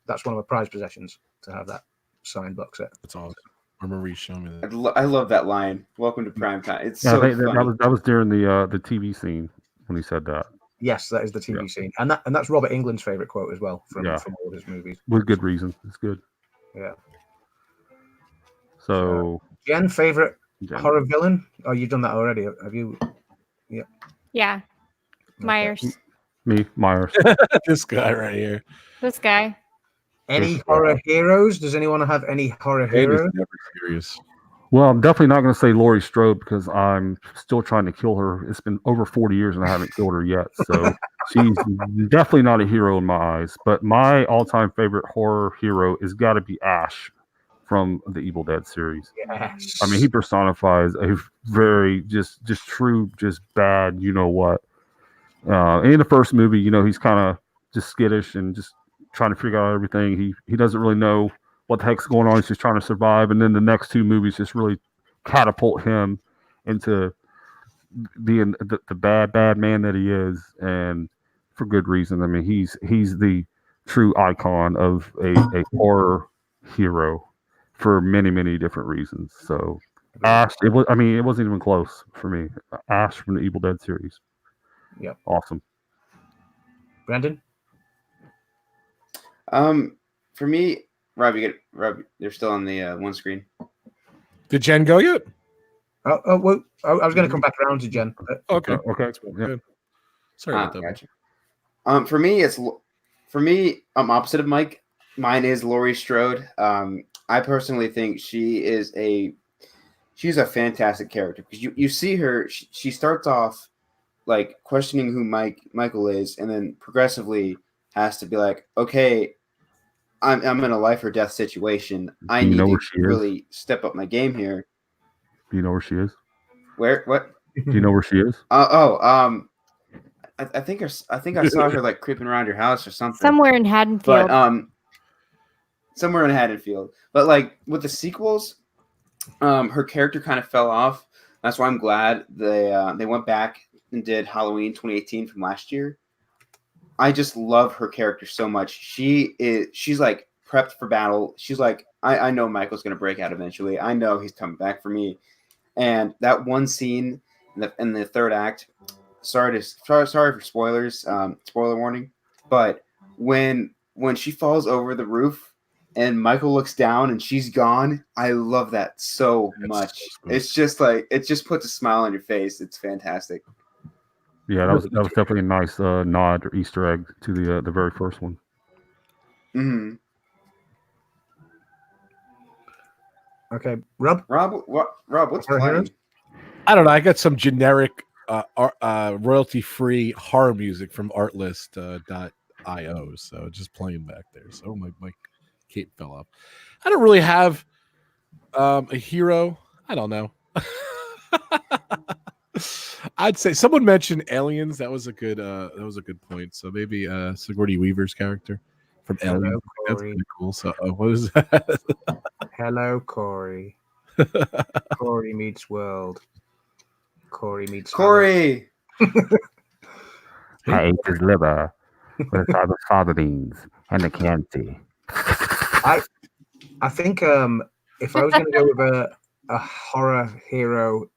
that's one of my prized possessions to have that signed box set. That's awesome. I remember you showing me that. I love that line. Welcome to prime time. It's so funny. That was during the TV scene when he said that. Yes, that is the TV scene, and that's Robert Englund's favorite quote as well from all his movies. With good reason. It's good. Yeah. So, Jen, favorite horror villain? Oh, you've done that already. Have you? Yeah. Yeah. Myers. Me, Myers. This guy right here. This guy. Any horror heroes? Does anyone have any horror heroes? Never serious. Well, I'm definitely not going to say Laurie Strode because I'm still trying to kill her. It's been over 40 years and I haven't killed her yet. So she's definitely not a hero in my eyes. But my all-time favorite horror hero has got to be Ash from the Evil Dead series. Yes. I mean, he personifies a very just true, just bad, you know what. In the first movie, he's kind of just skittish and just trying to figure out everything. He doesn't really know what the heck's going on. He's just trying to survive. And then the next two movies just really catapult him into being the bad man that he is, and for good reason. I mean, he's the true icon of a horror hero for many, many different reasons. So Ash, it wasn't even close for me. Ash from the Evil Dead series. Yep. Awesome. Brandon? For me, Rob, you're still on the one screen. Did Jen go yet? Well, I was going to come back around to Jen. Okay. Okay. Good. Sorry about that. Gotcha. For me, I'm opposite of Mike. Mine is Laurie Strode. I personally think she's a fantastic character because you see her. She starts off like questioning who Michael is, and then progressively has to be like, okay, I'm in a life or death situation. I need to really step up my game here. Do you know where she is? Where? What? Do you know where she is? I think I saw her like creeping around your house or something. Somewhere in Haddonfield. But somewhere in Haddonfield. But like with the sequels, her character kind of fell off. That's why I'm glad they went back and did Halloween 2018 from last year. I just love her character so much. She's like prepped for battle. She's like, I know Michael's gonna break out eventually. I know he's coming back for me. And that one scene in the third act, sorry for spoilers, spoiler warning, but when she falls over the roof and Michael looks down and she's gone, I love that so much. It's just like, it just puts a smile on your face. It's fantastic. Yeah, that was definitely a nice nod or Easter egg to the very first one. Mm-hmm. Okay, Rob, what's playing? I don't know. I got some generic royalty-free horror music from Artlist.io, so just playing back there. So my cape fell off. I don't really have a hero. I don't know. I'd say someone mentioned Aliens. That was a good point. So maybe Sigourney Weaver's character from Aliens. That's pretty cool. So what is that? Hello, Corey. Corey meets world. Corey meets Corey. I ate his liver with all the fava beans and the Chianti. I think if I was going to go with a horror hero,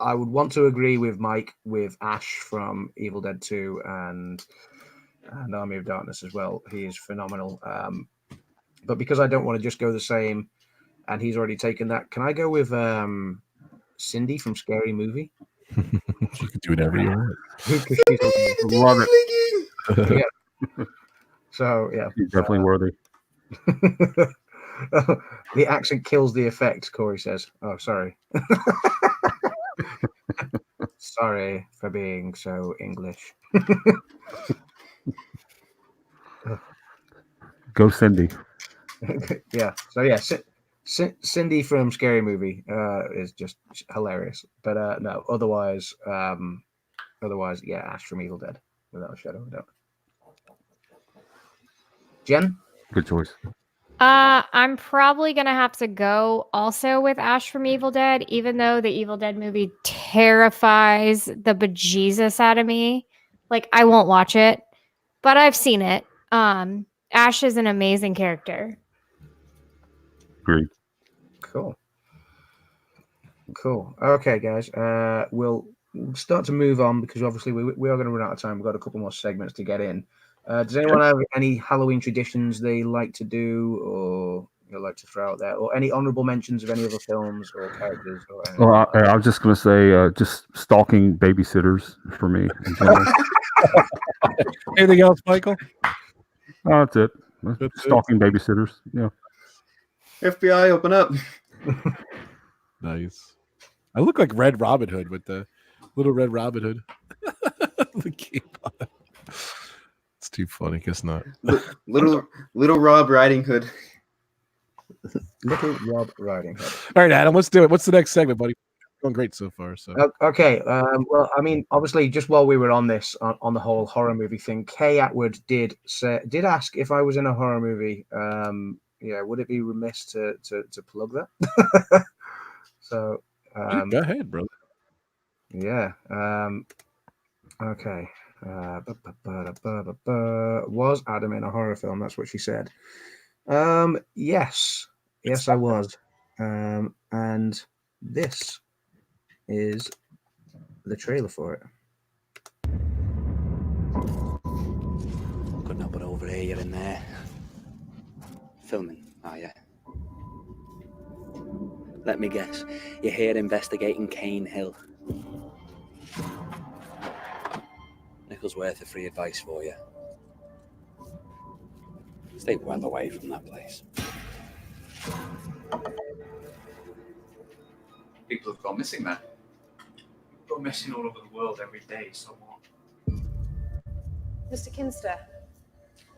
I would want to agree with Mike with Ash from Evil Dead 2 and Army of Darkness as well. He is phenomenal. But because I don't want to just go the same, and he's already taken that, can I go with Cindy from Scary Movie? You can do whatever you want. Love it. Yeah. So yeah, She's definitely worthy. The accent kills the effect, Corey says. Oh, sorry. Sorry for being so English. Go Cindy. Yeah. So yeah, Cindy from Scary Movie is just hilarious. But no, otherwise, yeah, Ash from Evil Dead, without a shadow of a doubt. Jen? Good choice. I'm probably gonna have to go also with Ash from Evil Dead, even though the Evil Dead movie terrifies the bejesus out of me. Like, I won't watch it, but I've seen it. Ash is an amazing character. Agreed. Cool. Okay, guys. We'll start to move on because obviously we are going to run out of time. We've got a couple more segments to get in. Does anyone have any Halloween traditions they like to do or they like to throw out there, or any honorable mentions of any other films or characters? Or anything? Well, I was just going to say, just stalking babysitters for me. In general. Anything else, Michael? Oh, that's it. Stalking babysitters. Yeah. FBI, open up. Nice. I look like Red Robin Hood with the little Red Robin Hood. The cape on. It's too funny. Guess not. Little Rob Riding Hood. Little Rob Riding Hood. All right, Adam, let's do it. What's the next segment, buddy? Going great so far. So Okay. Well, I mean, obviously, just while we were on this, on the whole horror movie thing, Kay Atwood did ask if I was in a horror movie. Yeah, would it be remiss to plug that? So go ahead, brother. Yeah. Okay. Was Adam in a horror film? That's what she said. Yes, I was. And this is the trailer for it. Couldn't help but overhear you in there. Filming, are you? Let me guess. You're here investigating Cane Hill. Nickel's worth of free advice for you. Stay well away from that place. People have gone missing there. People go missing all over the world every day, so what? Mr. Kinster,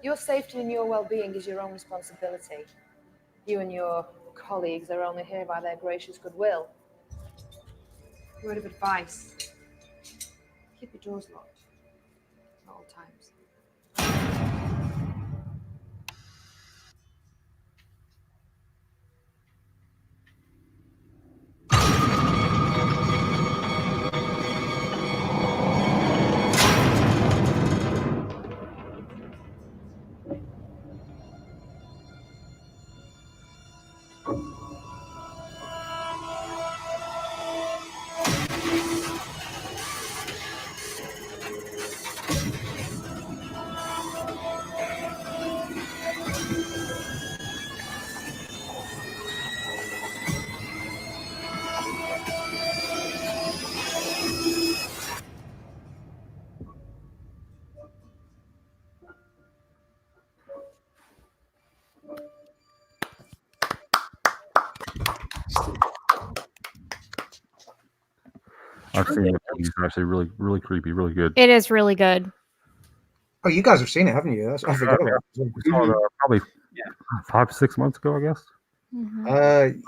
your safety and your well-being is your own responsibility. You and your colleagues are only here by their gracious goodwill. Word of advice. Keep your doors locked at all times. I've seen it. It's actually really, really creepy, really good. It is really good. Oh, you guys have seen it, haven't you? I forgot about it. We saw it probably 5 to 6 months ago, I guess. Mhm.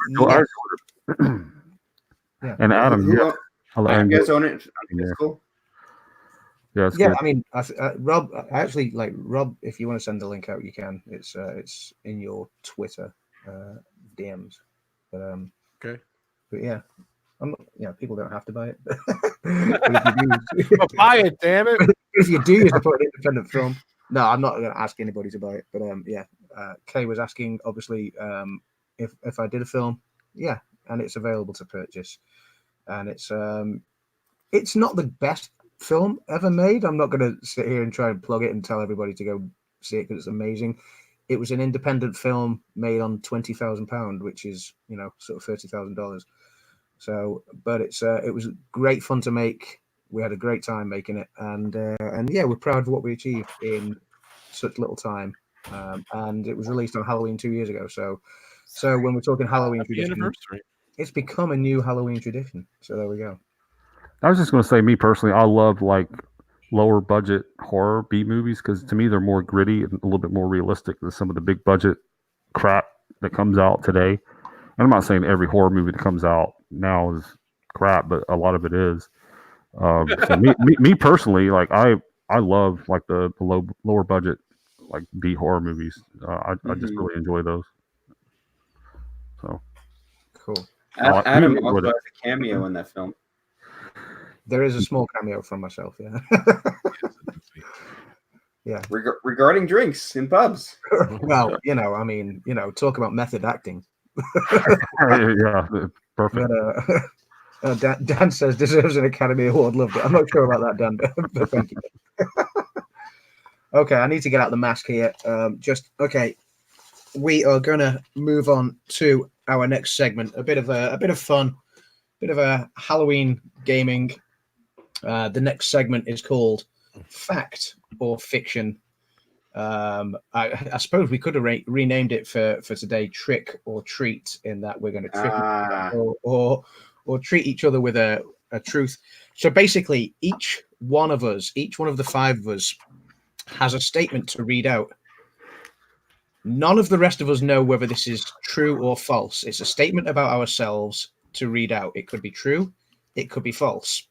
Yeah. And Adam, You guys own it? Yeah. It's cool. Yeah, it's Yeah, good. I mean, Rob. I actually like Rob. If you want to send the link out, you can. It's in your Twitter DMs. But Okay. But yeah, I'm not. Yeah, people don't have to buy it. But Well, buy it, damn it. if you do, you support an independent film. No, I'm not going to ask anybody to buy it. But yeah, Kay was asking, obviously, if I did a film, yeah, and it's available to purchase, and it's not the best film ever made. I'm not going to sit here and try and plug it and tell everybody to go see it because it's amazing. It was an independent film made on £20,000, which is sort of $30,000. So, but it was great fun to make. We had a great time making it, and yeah, we're proud of what we achieved in such little time. And it was released on Halloween 2 years ago. So when we're talking Halloween tradition, Anniversary. it's become a new Halloween tradition. So there we go. I was just going to say, me personally, I love like lower budget horror B movies because to me they're more gritty and a little bit more realistic than some of the big budget crap that comes out today. And I'm not saying every horror movie that comes out now is crap, but a lot of it is. So me personally, like I love like the lower budget like B horror movies. I just really enjoy those. So cool. Adam really also enjoyed has a cameo in that film. There is a small cameo from myself. Yeah. Yeah. Regarding drinks in pubs. Well, I mean, talk about method acting. yeah, perfect. But, Dan says deserves an Academy Award. Loved it. I'm not sure about that, Dan, but thank you. Okay, I need to get out the mask here. Okay. We are gonna move on to our next segment. A bit of fun, bit of a Halloween gaming. The next segment is called Fact or Fiction. I suppose we could have renamed it for today, trick or treat, in that we're going to trick or treat each other with a truth. So basically, each one of the 5 of us, has a statement to read out. None of the rest of us know whether this is true or false. It's a statement about ourselves to read out. It could be true, it could be false.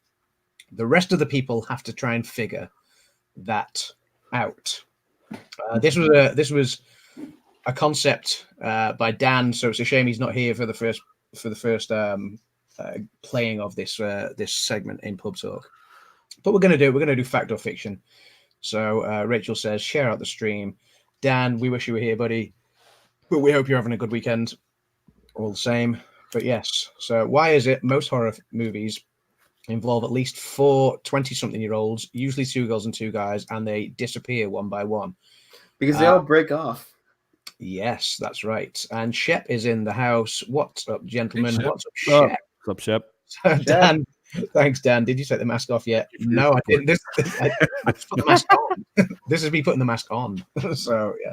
The rest of the people have to try and figure that out. This was a concept by Dan, so it's a shame he's not here for the first playing of this segment in Pub Talk. But we're gonna do fact or fiction. So Rachel says, share out the stream. Dan, we wish you were here, buddy, but we hope you're having a good weekend all the same. But yes, so why is it most horror movies involve at least 4 20-something-year-olds, usually 2 girls and 2 guys, and they disappear one by one? Because they all break off. Yes, that's right. And Shep is in the house. What's up, gentlemen? Shep. What's up, Shep? What's up, Shep? Dan, thanks, Dan. Did you take the mask off yet? No, I didn't. I put the mask on. This is me putting the mask on. So yeah.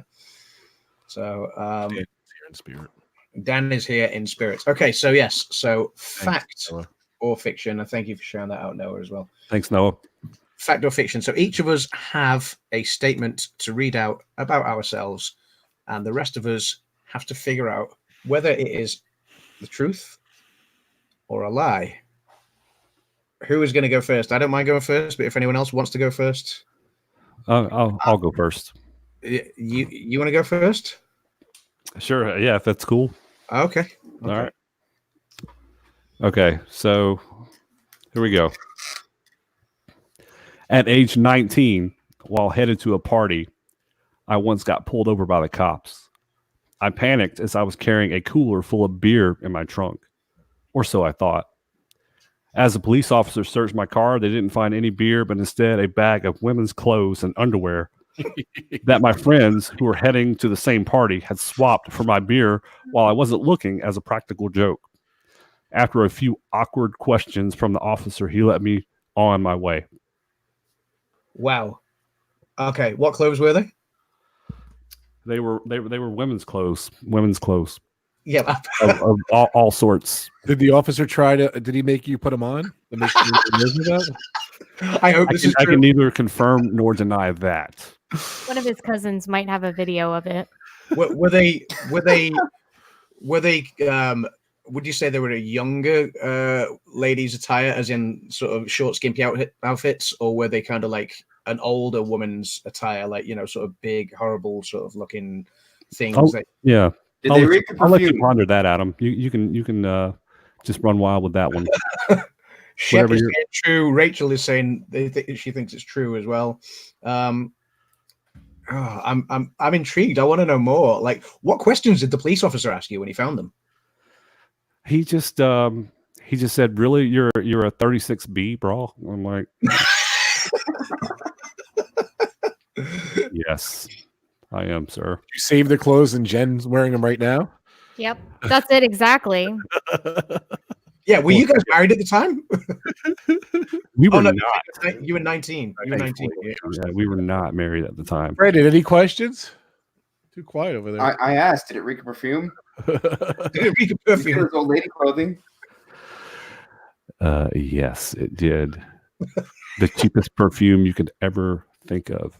So Dan is here in spirit. Dan is here in spirit. Okay, so yes. So fact or fiction. And thank you for sharing that out, Noah, as well. Thanks, Noah. Fact or fiction. So each of us have a statement to read out about ourselves, and the rest of us have to figure out whether it is the truth or a lie. Who is going to go first? I don't mind going first, but if anyone else wants to go first, I'll go first. You want to go first? Sure. Yeah, if that's cool. Okay. All right. Okay, so here we go. At age 19, while headed to a party, I once got pulled over by the cops. I panicked as I was carrying a cooler full of beer in my trunk, or so I thought. As the police officer searched my car, they didn't find any beer, but instead a bag of women's clothes and underwear that my friends who were heading to the same party had swapped for my beer while I wasn't looking, as a practical joke. After a few awkward questions from the officer, he let me on my way. Wow. Okay, what clothes were they? They were women's clothes. Women's clothes. Yeah, of all sorts. Did the officer did he make you put them on? To make sure you knew that? I hope this is true. I can neither confirm nor deny that. One of his cousins might have a video of it. Were they would you say they were a younger ladies' attire, as in sort of short, skimpy outfits, or were they kind of like an older woman's attire, like, you know, sort of big, horrible, sort of looking things? Yeah. Did they read the I'll let you perfume? ponder that, Adam. You can just run wild with that one. Shep Whatever is you're- saying true. Rachel is saying she thinks it's true as well. I'm intrigued. I want to know more. Like, what questions did the police officer ask you when he found them? He just said, "Really, you're a 36B, bro?" I'm like, "Yes, I am, sir." You saved the clothes and Jen's wearing them right now. Yep, that's it exactly. Yeah, were you guys married at the time? We were no, not. You were 19. You were 19. Yeah. Yeah, we were not married at the time. Brandon, any questions? Too quiet over there. I asked, did it reek of perfume? Did it reek of perfume? It was old lady clothing. Yes, it did. The cheapest perfume you could ever think of.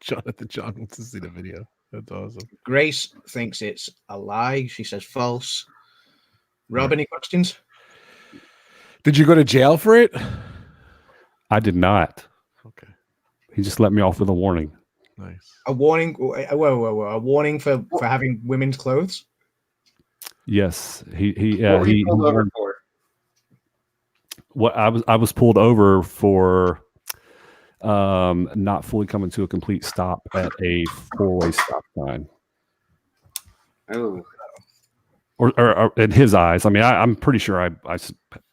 Jonathan John wants to see the video. That's awesome. Grace thinks it's a lie. She says false. Rob, any questions? Did you go to jail for it? I did not. Okay. He just let me off with a warning. Nice. A warning? Whoa. A warning for having women's clothes? Yes, he What were you pulled over for? What I was pulled over for not fully coming to a complete stop at a 4-way stop sign. Oh, Or in his eyes. I mean, I'm pretty sure I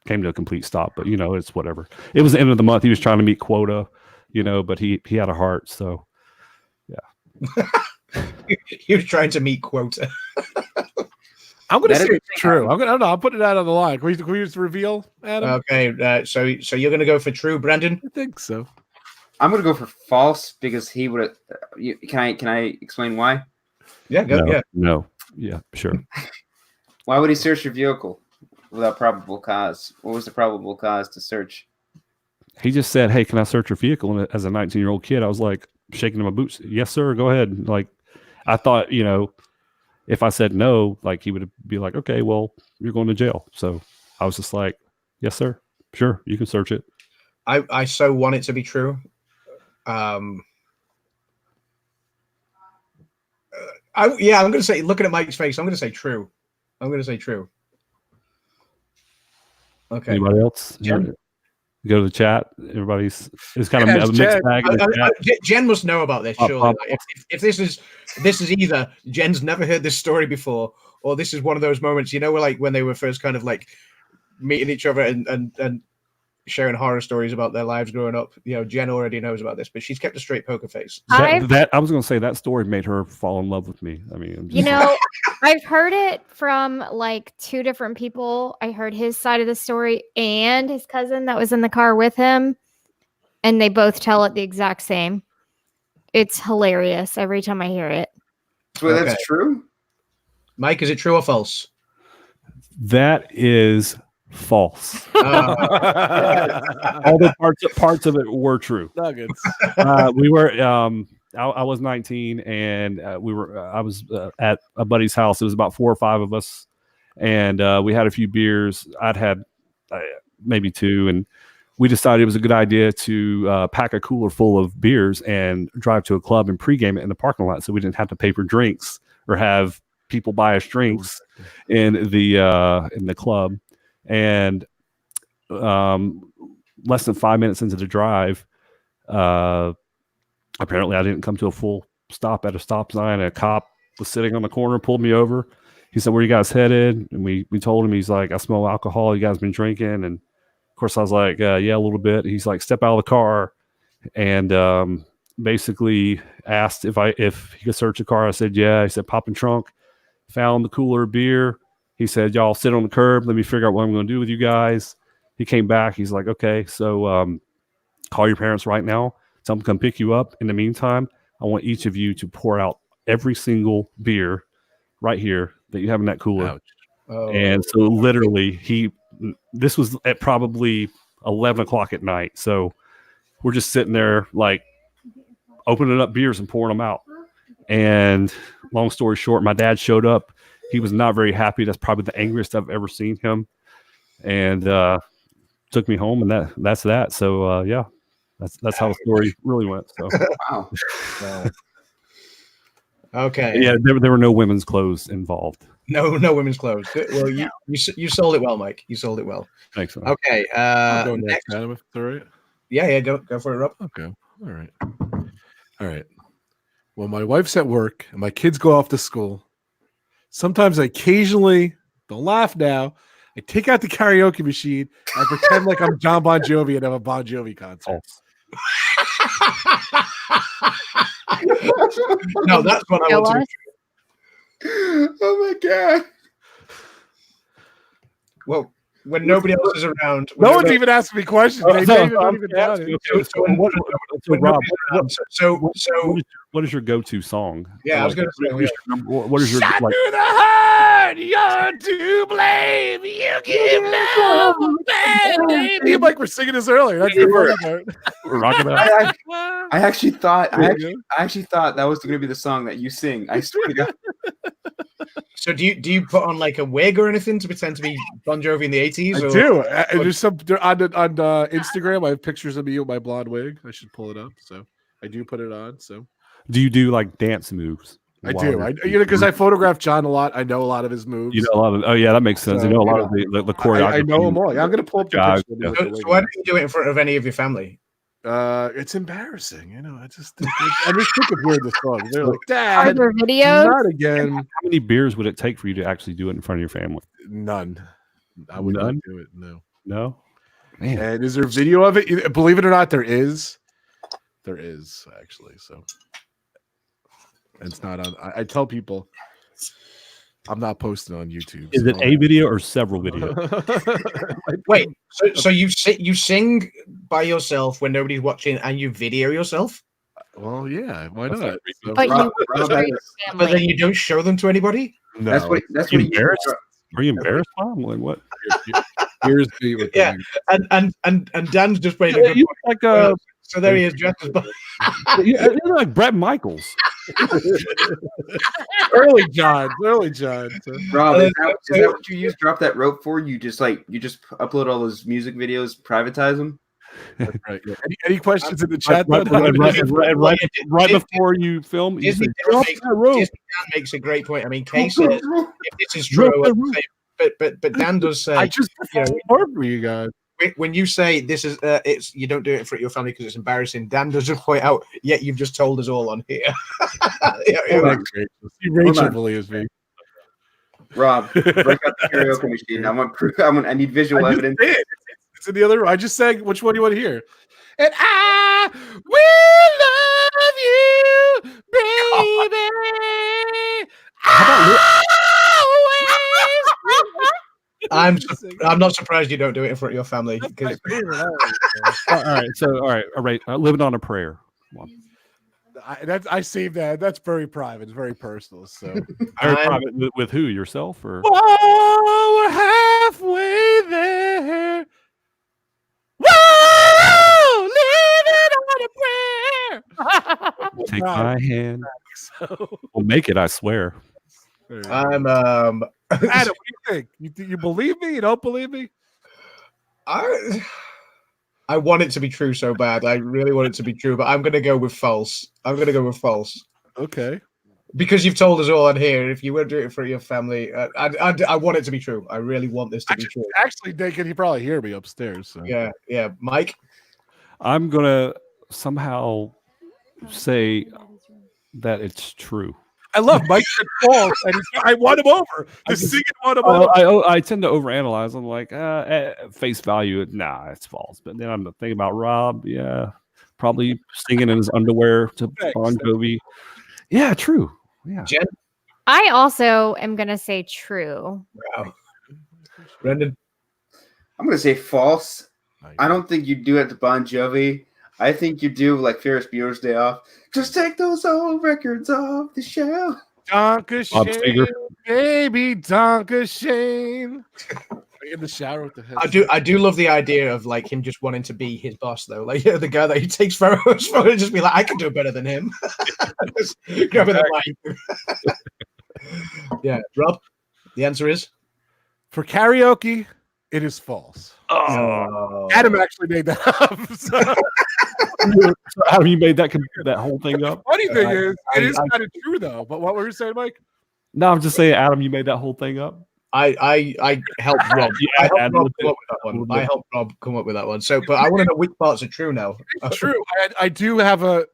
came to a complete stop, but, you know, it's whatever. It was the end of the month. He was trying to meet quota, you know, but he had a heart. So, yeah. He was trying to meet quota. I'm going to That say is- it's true. I'll put it out on the line. Can we just reveal, Adam? Okay, so you're going to go for true, Brandon? I think so. I'm gonna go for false because he would. Can I explain why? Yeah, go. Yeah. No. Yeah, sure. Why would he search your vehicle without probable cause? What was the probable cause to search? He just said, "Hey, can I search your vehicle?" And as a 19-year-old kid, I was like shaking in my boots. Yes, sir. Go ahead. Like, I thought, if I said no, like he would be like, "Okay, well, you're going to jail." So I was just like, "Yes, sir. Sure, you can search it." I so want it to be true. I'm going to say, looking at Mike's face, I'm going to say true. Okay. Anybody else? Jen? Go to the chat. Everybody's it's kind of a mixed bag. In the chat. Jen must know about this, surely. Like, if this is either Jen's never heard this story before, or this is one of those moments, where like when they were first kind of like meeting each other and sharing horror stories about their lives growing up. Jen already knows about this, but she's kept a straight poker face. That I was going to say that story made her fall in love with me. I mean, I've heard it from like two different people. I heard his side of the story and his cousin that was in the car with him, and they both tell it the exact same. It's hilarious every time I hear it. So that's true? Mike, is it true or false? That is false. All the parts of it were true. Nuggets. We were I was 19 and I was at a buddy's house. It was about 4 or 5 of us, and we had a few beers. I'd had maybe 2, and we decided it was a good idea to pack a cooler full of beers and drive to a club and pregame it in the parking lot, so we didn't have to pay for drinks or have people buy us drinks in the club. And less than 5 minutes into the drive, apparently I didn't come to a full stop at a stop sign. A cop was sitting on the corner, pulled me over. He said, "Where you guys headed?" And we told him. He's like, "I smell alcohol. You guys been drinking?" And of course I was like, "Yeah, a little bit." He's like, "Step out of the car," and basically asked if he could search the car. I said, "Yeah." He said, "Pop in trunk." Found the cooler of beer. He said, "Y'all sit on the curb. Let me figure out what I'm going to do with you guys." He came back. He's like, "Okay, so call your parents right now. Tell them to come pick you up. In the meantime, I want each of you to pour out every single beer right here that you have in that cooler." Oh. And so literally this was at probably 11 o'clock at night. So we're just sitting there like opening up beers and pouring them out. And long story short, my dad showed up. He was not very happy. That's probably the angriest I've ever seen him. And took me home, and that's that. So yeah, that's how the story really went. So wow. Okay. Yeah, there were no women's clothes involved. No women's clothes. Well, you sold it well, Mike. You sold it well. Thanks. Man. Okay. I'll go next, Adam, if it's all right. Yeah. Go for it, Rob. Okay. All right. Well, my wife's at work and my kids go off to school. Sometimes I occasionally, don't laugh now, I take out the karaoke machine and pretend like I'm John Bon Jovi and have a Bon Jovi concert. No, that's what I want to. Oh my god. Well, when nobody else is around, no one's even asking me questions. What is your go-to song? Yeah, I was going to say. What is your shot like? Through the heart, you're to blame. You give love a bad. Like we're singing this earlier. That's the first part. We're rocking that. I actually thought that was going to be the song that you sing. I swear to God. So do you put on like a wig or anything to pretend to be Bon Jovi in the 80s? I do. There's some on Instagram. I have pictures of me with my blonde wig. I should pull it up. So I do put it on. So do you do like dance moves? I do. Because I photograph John a lot. I know a lot of his moves. You know a lot of. Oh yeah, that makes sense. You know a lot of the choreography. I know them all. I'm going to pull up the picture. So why don't you do it in front of any of your family? It's embarrassing, I just think of hearing the song. They're like, "Dad, are there videos? Not again." How many beers would it take for you to actually do it in front of your family? None. I would not do it. No. Man. And is there video of it? Believe it or not, there is. There is actually. So it's not on. I tell people I'm not posting on YouTube. Is it a video or several videos? Wait, so you sing by yourself when nobody's watching, and you video yourself? Well, yeah, why not? So- But you Rob, show your But then family. you don't show them to anybody? no, that's what You he embarrassed? Are you embarrassed, Mom? Like what? here's the with Yeah. the- And Dan's just made a good You point. look like So there he is, dressed as you're like Brett Michaels. early John. So- Rob, is that what you use Drop That Rope for? You just upload all those music videos, privatize them? That's right. Yeah. Any questions in the chat? Right, though? right before you film, you Disney say, "Drop that rope." Dan makes a great point. I mean, Kay says if this is true, but Dan does say I just you know, performed for you guys. when you say this is it's you don't do it for your family because it's embarrassing. Dan does just point out, yet you've just told us all on here. Rachel believes me. Rob, break out the karaoke machine. I need visual I just evidence. did. It's in the other room. I just sang. Which one do you want to hear? And I will love you, baby. I'm not surprised you don't do it in front of your family. My favorite. All right. Living on a prayer. Come on. I saved that. That's very private. It's very personal. So Very private with who? Yourself or? oh, we're halfway there. Whoa, living on a prayer. Take my hand. So, We'll make it. I swear. I'm Adam, what do you think? You believe me? You don't believe me? I want it to be true so bad. I really want it to be true, but I'm going to go with false. Okay. Because you've told us all on here, if you were doing it for your family, I want it to be true. I really want this to be true. Actually, they can probably hear me upstairs. So. Yeah. Mike? I'm gonna somehow say that it's true. I love Mike said false, and I won him over. The singing won him over. I tend to overanalyze. I'm like, at face value, nah, it's false. But then I'm thinking about Rob. Yeah, probably singing in his underwear to Bon Jovi. Yeah, true. Yeah. Jen? I also am gonna say true. Wow. Brendan? I'm going to say false. I don't think you do it to Bon Jovi. I think you do like Ferris Bueller's Day Off. Just take those old records off the shelf. Donkashane, baby, Donkashane. In the shower with the head. I do love the idea of like him just wanting to be his boss though. Like the guy that he takes photos from and just be like, I can do better than him. Just grabbing the mic. Yeah, Rob, the answer is For karaoke, it is false. Oh. Adam actually made that up. So. So how you made that whole thing up? Funny thing is, it is kind of true though. But what were you saying, Mike? No, I'm just saying, Adam, you made that whole thing up. I helped Rob. Yeah, I helped Rob come up with that one. I helped Rob come up with that one. So, but I want to know which parts are true now. It's true. I do have a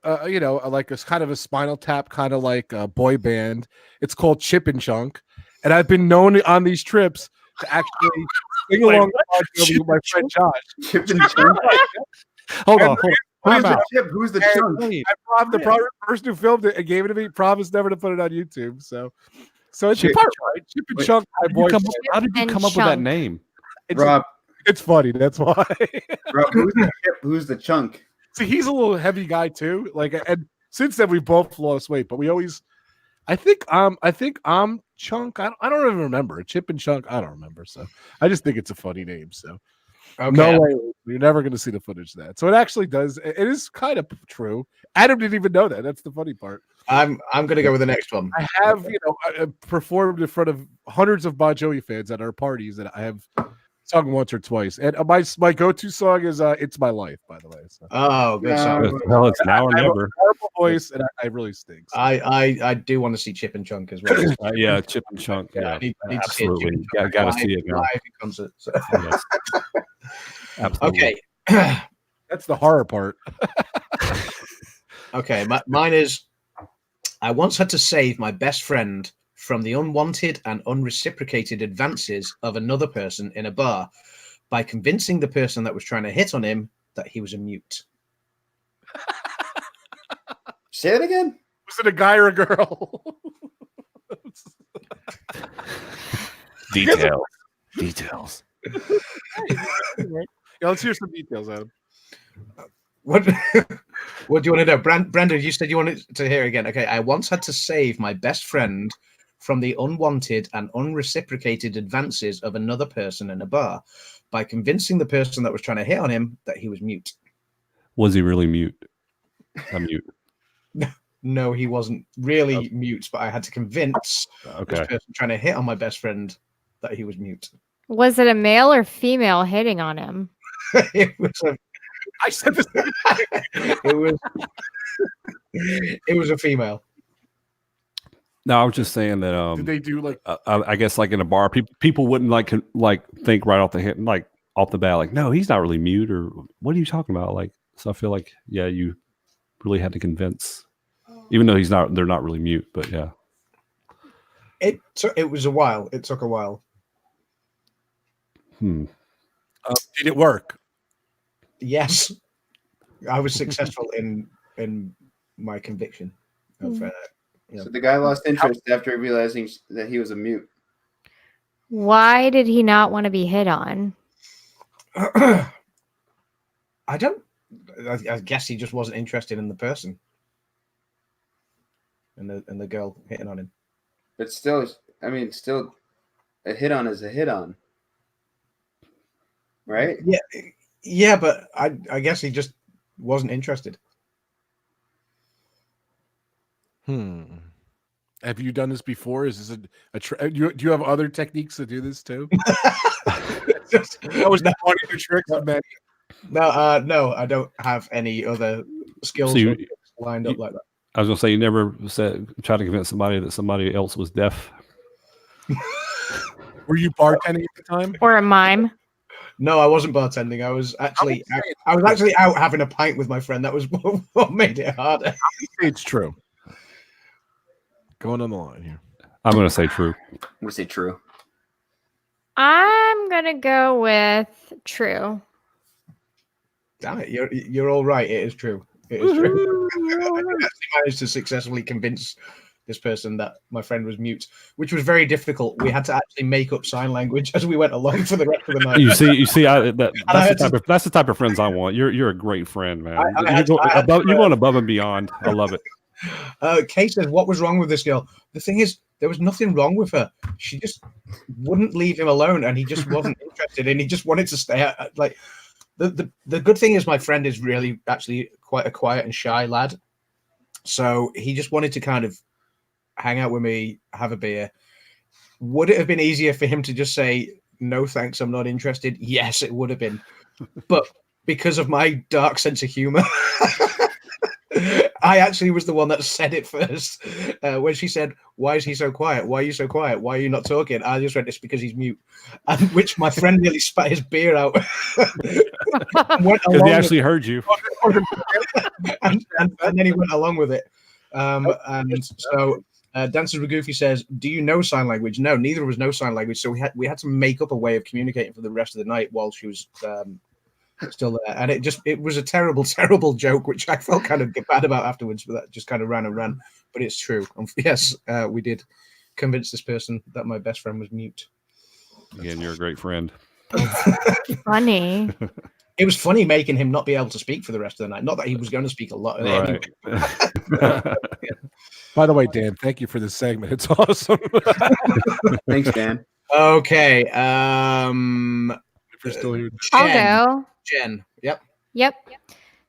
like a kind of a Spinal Tap kind of like a boy band. It's called Chip and Chunk, and I've been known on these trips to actually sing along with my friend Josh. Chip and Chunk. Hold on. Who's the chunk? The person who filmed it and gave it to me promised never to put it on YouTube. So it's a part, right? Chip and Chunk. How did you come up with that name? Rob. It's funny. That's why. Rob, who's the chip? Who's the chunk? See, he's a little heavy guy too. Like, and since then we've both lost weight, but we always. I think I'm Chunk. I don't even remember. Chip and Chunk. I don't remember. So I just think it's a funny name. So. Okay. No way. You're never going to see the footage of that. So it actually does. It is kind of true. Adam didn't even know that. That's the funny part. I'm going to go with the next one. I have, I performed in front of hundreds of Bon Jovi fans at our parties that I have sung once or twice. And my go-to song is "It's My Life," by the way. So. Oh, good song. Well, it's now or never. I have a horrible voice, and I really stink. So. I do want to see Chip and Chunk as well. Yeah, Chip and Chunk. Yeah, I need absolutely. To Got to see it now. Live in concert. So. Yes. Absolutely. Okay. That's the horror part. Okay, mine is, I once had to save my best friend from the unwanted and unreciprocated advances of another person in a bar by convincing the person that was trying to hit on him that he was a mute. Say it again. Was it a guy or a girl? Details. Details. Yeah, let's hear some details, Adam. What what do you want to know? Brandon, you said you wanted to hear again. Okay, I once had to save my best friend from the unwanted and unreciprocated advances of another person in a bar by convincing the person that was trying to hit on him that he was mute. Was he really mute? I'm mute. No, he wasn't really mute, but I had to convince Okay. this person trying to hit on my best friend that he was mute. Was it a male or female hitting on him? It was a I said this. it was a female. No, I was just saying that. Did they do like? I guess like in a bar, people wouldn't like think right off the hit, like off the bat, like, no, he's not really mute, or what are you talking about? Like, so I feel like, yeah, you really had to convince, even though they're not really mute, but yeah. It was a while. It took a while. Did it work? Yes, I was successful in my conviction of. So the guy lost interest after realizing that he was a mute. Why did he not want to be hit on? I guess he just wasn't interested in the person, and the girl hitting on him. But still, I mean, still, a hit on is a hit on, right? Yeah, but I guess he just wasn't interested. Have you done this before? Is this do you have other techniques to do this too? That was not one of your tricks, man. No, I don't have any other skills So lined up like that. I was gonna say, you never try to convince somebody that somebody else was deaf. Were you bartending at the time? Or a mime? No, I wasn't bartending. I was actually out having a pint with my friend. That was what made it harder. It's true. Going on the line here. I'm gonna say true. I'm gonna say true. I'm gonna go with true. Damn it, you're all right. It is true. It is true. I actually managed to successfully convince this person that my friend was mute, which was very difficult. We had to actually make up sign language as we went along for the rest of the night. You see, that's the type of friends I want. You're a great friend, man. You're going above and beyond. I love it. Kay says, "What was wrong with this girl?" The thing is, there was nothing wrong with her. She just wouldn't leave him alone, and he just wasn't interested, and he just wanted to stay out. Like the good thing is, my friend is really actually quite a quiet and shy lad, so he just wanted to kind of hang out with me, have a beer. Would it have been easier for him to just say, "No, thanks, I'm not interested"? Yes, it would have been, but because of my dark sense of humor. I actually was the one that said it first. When she said, "Why is he so quiet? Why are you so quiet? Why are you not talking?" I just went, "It's because he's mute." And which my friend nearly spat his beer out. Because he actually heard you. and then he went along with it. And so Dances with Goofy says, "Do you know sign language?" No, neither of us know sign language. So we had to make up a way of communicating for the rest of the night while she was still there, and it was a terrible joke, which I felt kind of bad about afterwards, but that just kind of ran and ran. But it's true. Yes, we did convince this person that my best friend was mute. Again, you're a great friend. Funny. It was funny making him not be able to speak for the rest of the night. Not that he was going to speak a lot. Right. By the way, Dan, thank you for this segment. It's awesome. Thanks, Dan. Okay. If you're still here, I'll go. Jen. Yep.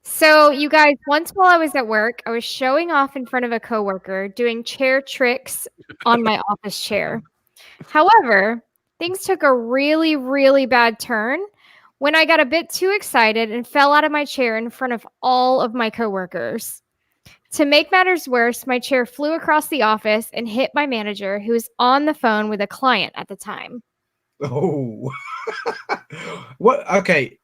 So, you guys, once while I was at work, I was showing off in front of a coworker doing chair tricks on my office chair. However, things took a really, really bad turn when I got a bit too excited and fell out of my chair in front of all of my coworkers. To make matters worse, my chair flew across the office and hit my manager, who was on the phone with a client at the time. Oh. What? Okay.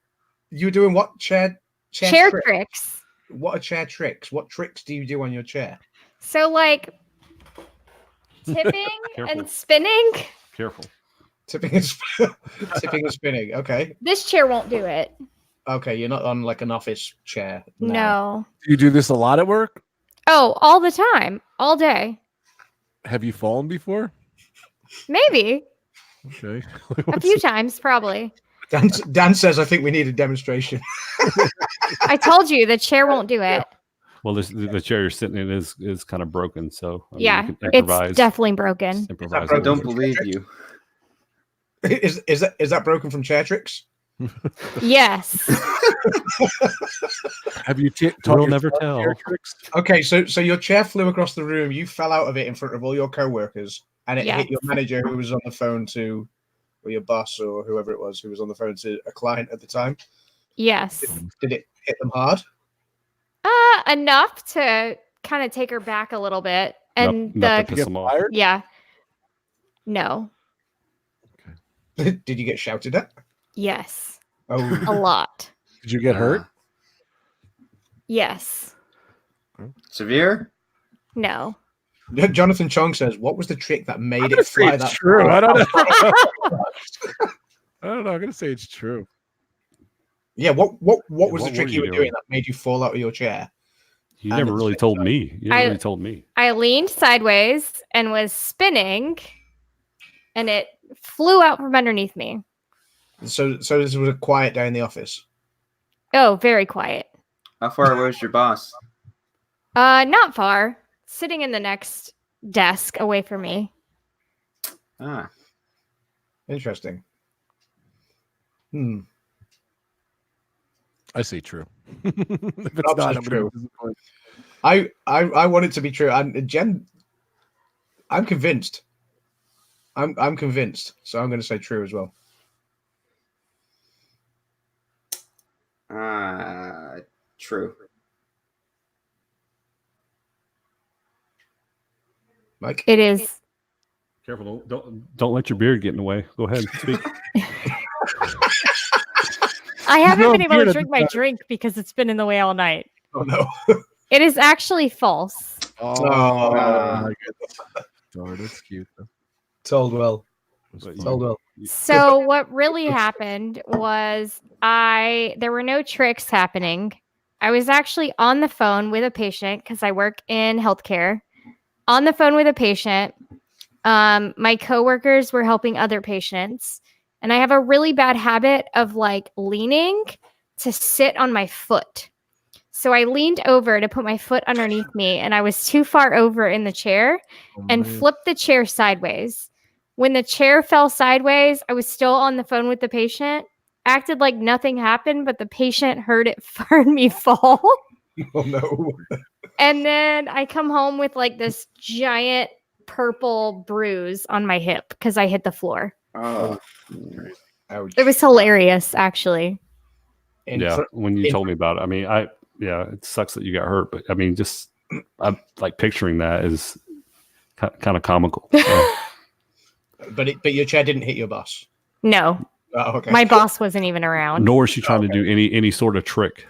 You were doing what? Chair tricks. What are chair tricks? What tricks do you do on your chair? So, like, tipping and spinning. Careful. Tipping and spinning. Okay. This chair won't do it. Okay, you're not on like an office chair. No. do you do this a lot at work? Oh, all the time, all day. Have you fallen before? Maybe. Okay. A few times, probably. Dan says, I think we need a demonstration. I told you the chair won't do it. Well, the chair you're sitting in is kind of broken, so I mean, Yeah, you can improvise. it's definitely broken. Improvise. broken? I don't believe you. Is that broken from chair tricks? Yes. Have you taught We'll your never son tell. chair tricks? Okay, so your chair flew across the room. You fell out of it in front of all your co-workers, and it Yeah. hit your manager who was on the phone to, or your boss or whoever it was who was on the phone to a client at the time. Yes. Did it hit them hard? Enough to kind of take her back a little bit. And Enough to the piss them off. Fired? yeah. No. Did you get shouted at? Yes. Oh, A lot. Did you get hurt? Yes. Severe? No. Jonathan Chong says, "What was the trick that made I'm it gonna say fly it's that true. far?" I don't know. I don't know. I'm gonna say it's true. Yeah, what was what the trick were you you were doing? doing that made you fall out of your chair? You And never it's really like- told me. You never I- really told me. I leaned sideways and was spinning, and it flew out from underneath me. So this was a quiet day in the office. Oh, very quiet. How far away was your boss? Not far. Sitting in the next desk away from me. Ah, Interesting. I say true. If it's Rob not, says I'm true. disappointed. I want it to be true. And Jen, I'm convinced. I'm convinced. So I'm going to say true as well. true. Mike? It is. Careful! Don't let your beard get in the way. Go ahead, speak. I haven't No been able beard to at drink the my time. drink because it's been in the way all night. Oh, no. It is actually false. Oh, my goodness. Oh, that's cute. Though. Told well. But Told well. So what really happened was there were no tricks happening. I was actually on the phone with a patient because I work in healthcare. On the phone with a patient. My coworkers were helping other patients, and I have a really bad habit of like leaning to sit on my foot. So I leaned over to put my foot underneath me, and I was too far over in the chair and flipped the chair sideways. When the chair fell sideways, I was still on the phone with the patient, acted like nothing happened, but the patient heard me fall. Oh, no. And then I come home with like this giant purple bruise on my hip because I hit the floor. Oh, Ouch. It was hilarious, actually. Yeah, when you told me about it, I mean, it sucks that you got hurt, but I mean, just I'm like picturing that is kind of comical. But your chair didn't hit your boss. No, Oh, okay. my boss wasn't even around. Nor is she trying to do any sort of trick.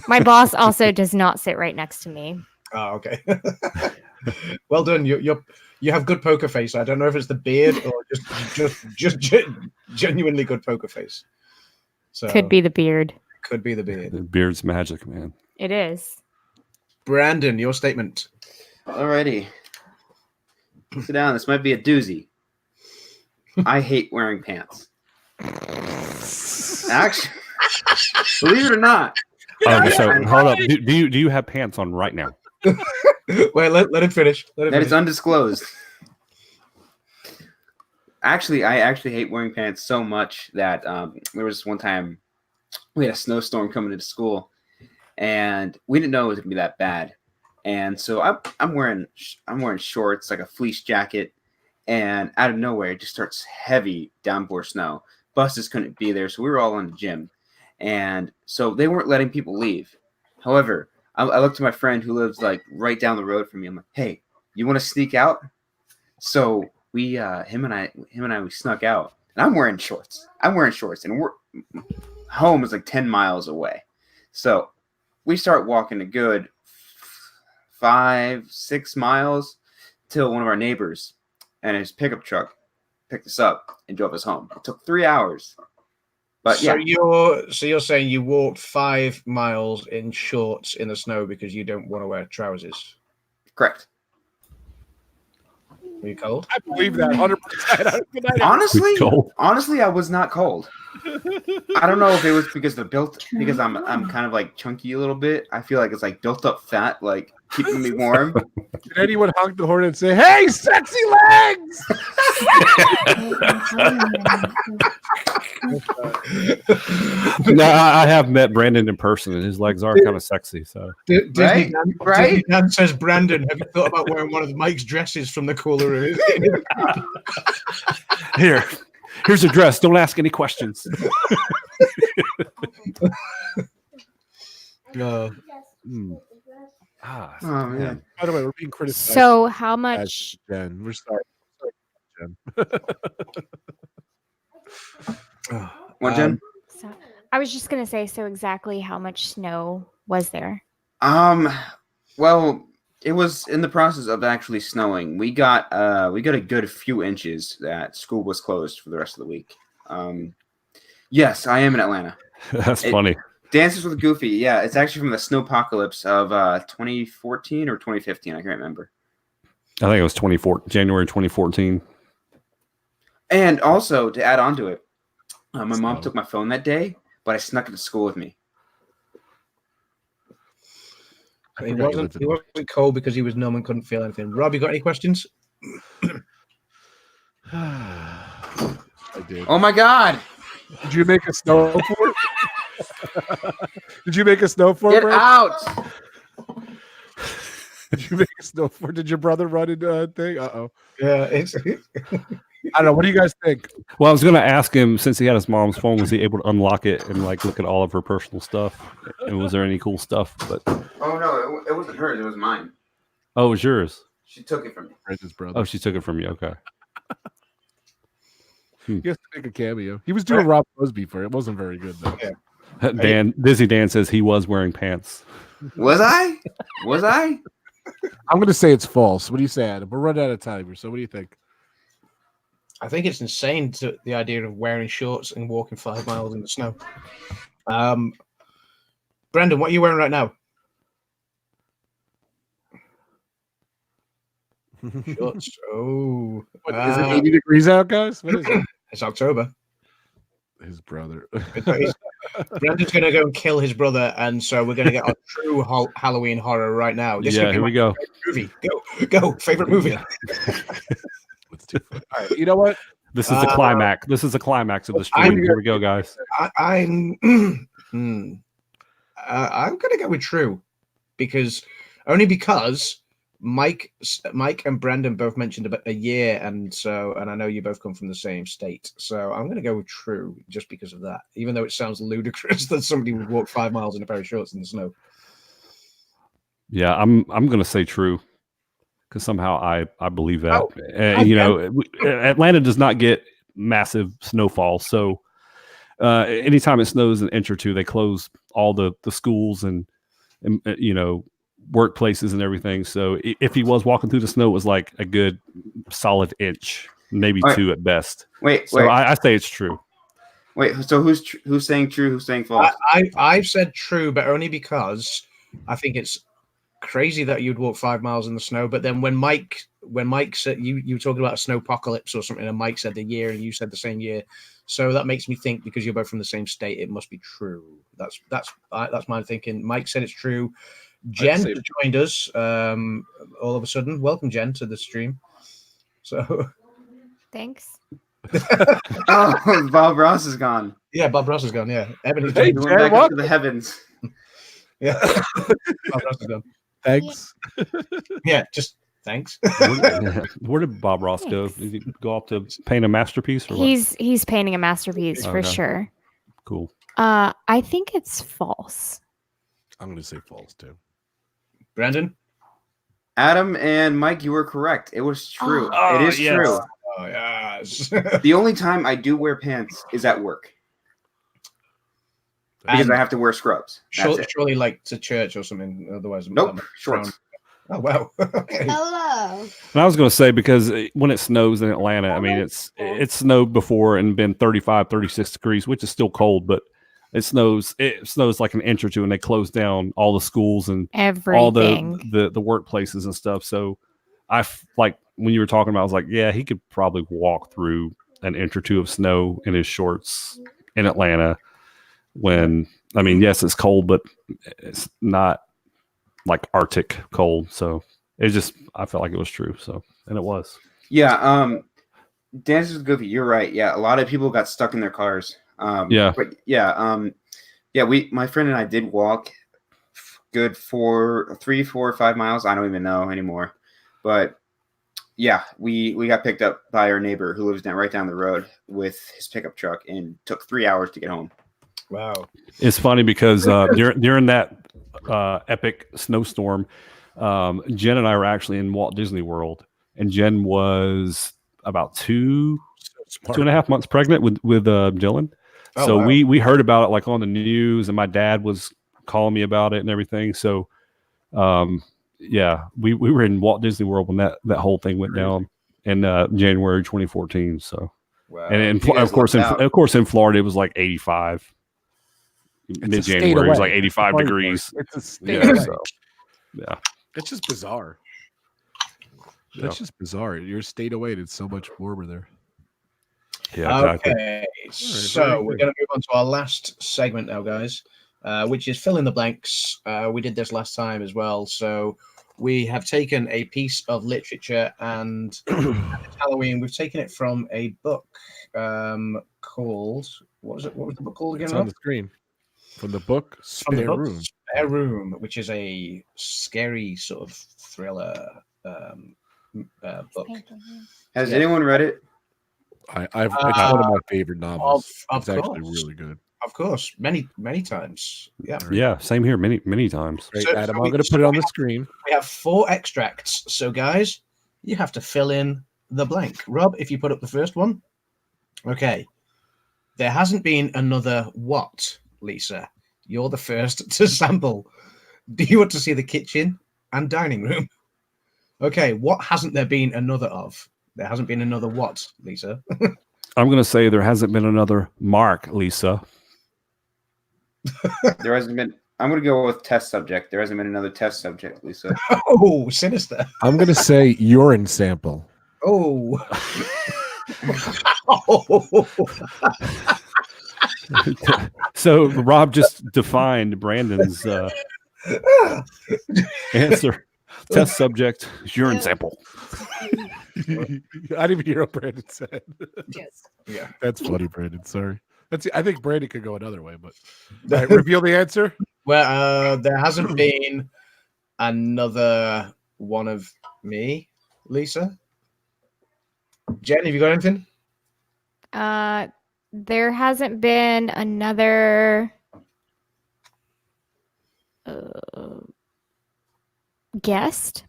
My boss also does not sit right next to me. Oh, okay. Well done. You have good poker face. I don't know if it's the beard or just genuinely good poker face. So Could be the beard. Could be the beard. The beard's magic, man. It is. Brandon, your statement. alrighty. Sit down. This might be a doozy. I hate wearing pants. Actually, believe it or not. Okay, so hold up. Do you have pants on right now? Wait, let it finish. That is undisclosed. Actually, I actually hate wearing pants so much that there was one time we had a snowstorm coming into school, and we didn't know it was gonna be that bad. And so I'm wearing shorts, like a fleece jacket, and out of nowhere it just starts heavy downpour snow. Buses couldn't be there, so we were all in the gym, and so they weren't letting people leave. However, I looked to my friend who lives like right down the road from me. I'm like, "Hey, you want to sneak out?" So we, him and I, we snuck out, and I'm wearing shorts, and we're home is like 10 miles away. So we start walking a good 5-6 miles till one of our neighbors and his pickup truck picked us up and drove us home. It took 3 hours. But so yeah, you're saying you walked 5 miles in shorts in the snow because you don't want to wear trousers. correct. Were you cold? I believe that 100%. Honestly, I was not cold. I don't know if it was because because I'm kind of like chunky a little bit. I feel like it's like built up fat, like keeping me warm. Did anyone honk the horn and say, "Hey, sexy legs"? No, I have met Brandon in person, and his legs are kind of sexy. So DizneyDan says, Brandon, have you thought about wearing one of Mike's dresses from the cooler? Here's a dress. Don't ask any questions. No. Ah, Oh man. By the way, we're being criticized. So how much? Jen, we're sorry. Jen. What, Jen? So, I was just gonna say. So exactly how much snow was there? Well, it was in the process of actually snowing. We got a good few inches that school was closed for the rest of the week. Yes, I am in Atlanta. That's funny. Dances with Goofy. Yeah, it's actually from the snowpocalypse of 2014 or 2015. I can't remember. I think it was January 2014. And also, to add on to it, my mom took my phone that day, but I snuck it to school with me. He wasn't cold because he was numb and couldn't feel anything. Rob, you got any questions? I did. Oh my God! Did you make a snow fort? Did you make a snow fort? Get out! Did you make a snow fort? Did your brother run into a thing? Yeah, it's. I don't know. What do you guys think? Well, I was going to ask him, since he had his mom's phone, was he able to unlock it and like look at all of her personal stuff? And was there any cool stuff? But Oh no, it wasn't hers. It was mine. oh, it was yours. She took it from me. His brother. Oh, she took it from you. Okay. He has to make a cameo. He was doing RobFuz before. It wasn't very good though. Yeah. DizneyDan says he was wearing pants. Was I? Was I? I'm going to say it's false. What do you say, Adam? We're running out of time here. So what do you think? I think it's insane to the idea of wearing shorts and walking 5 miles in the snow. Brandon, what are you wearing right now? Shorts. Oh. What, is it 80 degrees out, guys? What is it? It's October. His brother. Brandon's going to go and kill his brother, and so we're going to get our true Halloween horror right now. This Yeah, here we go. Movie. Go. Favorite movie. It's too funny. All right, you know what? This is the climax. This is the climax of the stream. Here we go, guys. I'm going to go with true, because Mike and Brandon both mentioned about a year, and I know you both come from the same state, so I'm going to go with true just because of that. Even though it sounds ludicrous that somebody would walk 5 miles in a pair of shorts in the snow. Yeah, I'm going to say true, because somehow I believe that. Atlanta does not get massive snowfall, so anytime it snows an inch or two, they close all the schools and workplaces and everything. So if he was walking through the snow, it was like a good solid inch, maybe two at best. Wait. I say it's true. Wait, so who's saying true? Who's saying false? I've said true, but only because I think it's crazy that you'd walk 5 miles in the snow. But then when Mike said you were talking about a snowpocalypse or something, and Mike said the year and you said the same year, so that makes me think, because you're both from the same state, it must be true. That's my thinking. Mike said it's true. Jen joined us all of a sudden. Welcome, Jen, to the stream. So Thanks. Oh, Bob Ross is gone. Yeah, Bob Ross is gone. Yeah, Ebony's Hey, Going Jen, back what? up to the heavens. Yeah, Bob Ross is gone. Thanks. Yeah, just thanks. Where did Bob Ross go? Did he go off to paint a masterpiece? Or what? He's painting a masterpiece for Okay. sure. Cool. I think it's false. I'm going to say false too. Brandon? Adam and Mike, you were correct. It was true. Oh, it is yes. true. Oh, yes. The only time I do wear pants is at work, because And I have to wear scrubs. That's it. surely like to church or something. Otherwise, Nope, shorts. Oh, wow. Okay. Hello. And I was going to say, because when it snows in Atlanta, I mean, it's snowed before and been 35, 36 degrees, which is still cold, but it snows like an inch or two, and they close down all the schools and Everything. all the workplaces and stuff. So when you were talking about, I was like, yeah, he could probably walk through an inch or two of snow in his shorts in Atlanta. When I mean, yes, it's cold, but it's not like Arctic cold. So I felt like it was true. So, and it was. Yeah. Dance is goofy. You're right. Yeah, a lot of people got stuck in their cars. Yeah. But yeah. My friend and I did walk good for 3, 4, 5 miles. I don't even know anymore. But yeah, we got picked up by our neighbor who lives right down the road with his pickup truck and took 3 hours to get home. Wow. It's funny because during that epic snowstorm, Jen and I were actually in Walt Disney World, and Jen was about 2.5 months pregnant with Dylan. Oh, So wow. we heard about it like on the news, and my dad was calling me about it and everything. So we were in Walt Disney World when that whole thing went down in January 2014. So Wow. and You guys of course in Florida it was like 85. Mid-January it was like 85 degrees. It's a state Yeah, away. so, yeah. It's just bizarre. That's just bizarre. You're a state away, and it's so much warmer there. Yeah, exactly. Okay, so we're going to move on to our last segment now, guys, which is fill in the blanks. We did this last time as well. So we have taken a piece of literature, and it's Halloween. We've taken it from a book called what was the book called again? It's on the screen. From the book Spare Room. Spare Room, which is a scary sort of thriller book. Has anyone read it? It's one of my favorite novels. Of It's actually course. really good. Of course, many times. Yeah. Yeah, same here. Many times. Great, So- Adam. so I'm going to put it on the screen. We have 4 extracts. So, guys, you have to fill in the blank. Rob, if you put up the first one. Okay. There hasn't been another what, Lisa? You're the first to sample. Do you want to see the kitchen and dining room? Okay. What hasn't there been another of? There hasn't been another what, Lisa? I'm going to say there hasn't been another Mark, Lisa. There hasn't been. I'm going to go with test subject. There hasn't been another test subject, Lisa. Oh, sinister. I'm going to say urine sample. Oh. So Rob just defined Brandon's answer. Test subject, urine sample. I didn't even hear what Brandon said. Yes. Yeah. That's funny, Brandon. Sorry. I think Brandon could go another way, but all right, reveal the answer. Well, there hasn't been another one of me, Lisa. Jen, have you got anything? There hasn't been another guest.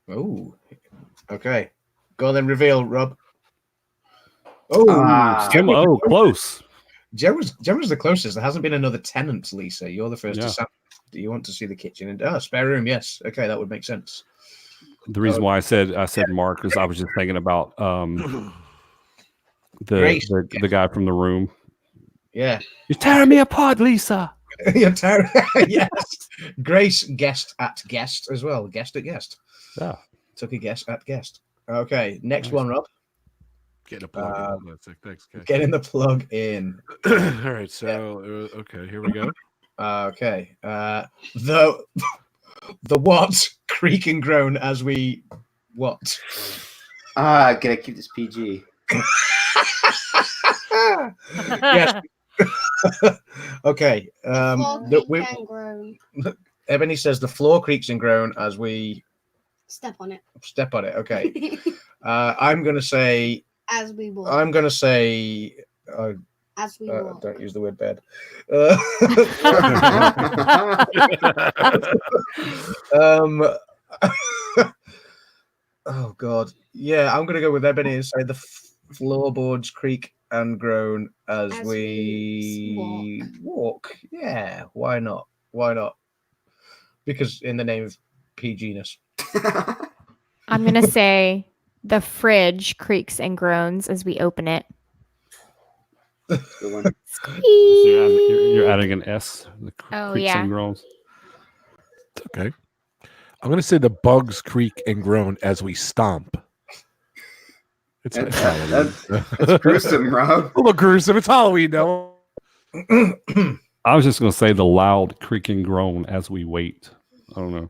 Oh, okay. Go on then, reveal, Rob. Oh, Close. Jen was the closest. There hasn't been another tenant, Lisa. You're the first Yeah. to sample. Do you want to see the kitchen and spare room? Yes. Okay, that would make sense. The reason why I said Mark is I was just thinking about Grace. the guy from The Room. Yeah. You're tearing me apart, Lisa. You're yes. Grace guest at guest as well. Guest at guest. Yeah. Took a guess at guest. Okay, next one, Rob. Get a plug in. That's it. Thanks. Okay. Getting the plug in. All right. So, okay, here we go. Okay. The what creak and groan as we what? Gotta keep this PG. Yes. Okay. Ebony says the floor creaks and groan as we Step on it. step on it. Okay. I'm gonna say. As we walk. I'm gonna say. As we walk. Don't use the word bed. Oh God, yeah, I'm gonna go with Ebony and say the floorboards creak and groan as we walk. Yeah, why not? Why not? Because in the name of PG-ness. I'm going to say the fridge creaks and groans as we open it. Good one. So you're adding an S. The Oh, creaks yeah. and groans. Okay. I'm going to say the bugs creak and groan as we stomp. It's That- Halloween. That's gruesome, Rob. A little gruesome. It's Halloween, though. I was just going to say the loud creaking groan as we wait. I don't know.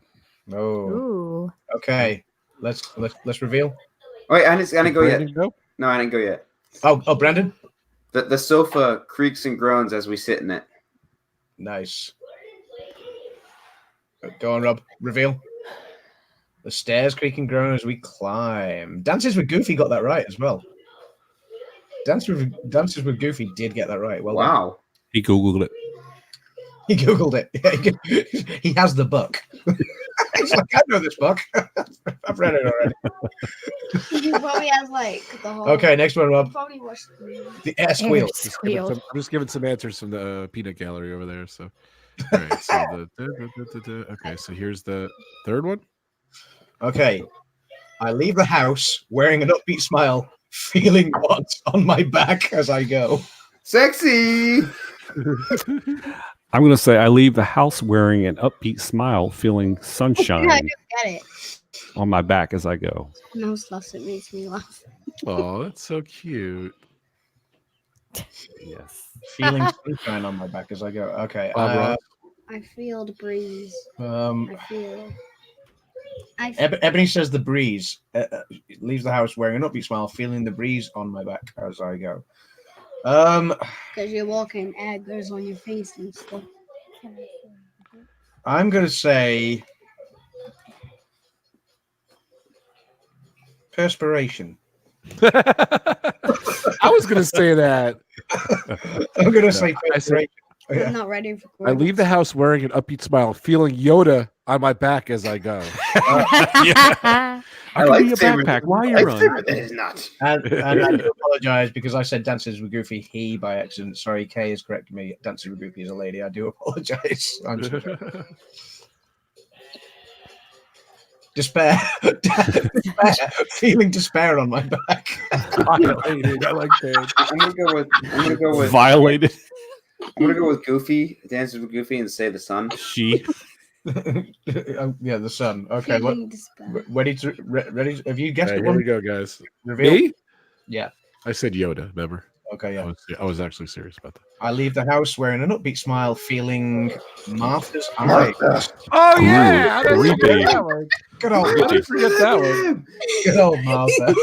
Oh, Ooh. okay. Let's reveal. Wait, I didn't go yet. Brandon, go? No, I didn't go yet. Oh, Brandon. The sofa creaks and groans as we sit in it. Nice. Go on, Rob. Reveal. The stairs creak and groan as we climb. Dances with Goofy got that right as well. Dances with Goofy did get that right. Well done. Wow. He Googled it. He Googled it. He has the book. He's like, I know this book. I've read it already. He probably has like the whole. Okay, next one, Rob. Probably watched The air squeal. Squeal. I'm just giving some answers from the peanut gallery over there. So, all right. So okay. So here's the third one. Okay. I leave the house wearing an upbeat smile, feeling what's on my back as I go. Sexy. I'm going to say I leave the house wearing an upbeat smile, feeling sunshine I get it. on my back as I go. Nose lost. It makes me laugh. Oh, that's so cute. Yes. Feeling sunshine on my back as I go. Okay. Rob. I feel the breeze. Um, I feel. Ebony says the breeze. Leaves the house wearing an upbeat smile, feeling the breeze on my back as I go. Because you're walking, air goes on your face and stuff. I'm gonna say perspiration. I was gonna say that. I'm gonna say I said, perspiration. Oh, I'm not ready for. I leave the house wearing an upbeat smile, feeling Yoda on my back as I go. I can be a backpack. Why are you running? That is not. And I do apologize because I said Dances with Goofy he by accident. Sorry, Kay has corrected me. Dances with Goofy is a lady. I do apologize. I'm so sorry. Despair. Feeling despair on my back. Violated. I like that. I'm gonna go with Violated. I'm gonna go with Goofy, Dances with Goofy, and say the sun. She. Yeah, the sun. Okay, what? Feeling despair. Ready? Have you guessed Okay, it? here we go, guys. Reveal? Me? Yeah. I said Yoda. Remember? Okay, yeah. I was actually serious about that. I leave the house wearing an upbeat smile, feeling Martha's eyes. Martha. Oh yeah, yeah, creepy. Good old, I didn't forget that one. good old Martha.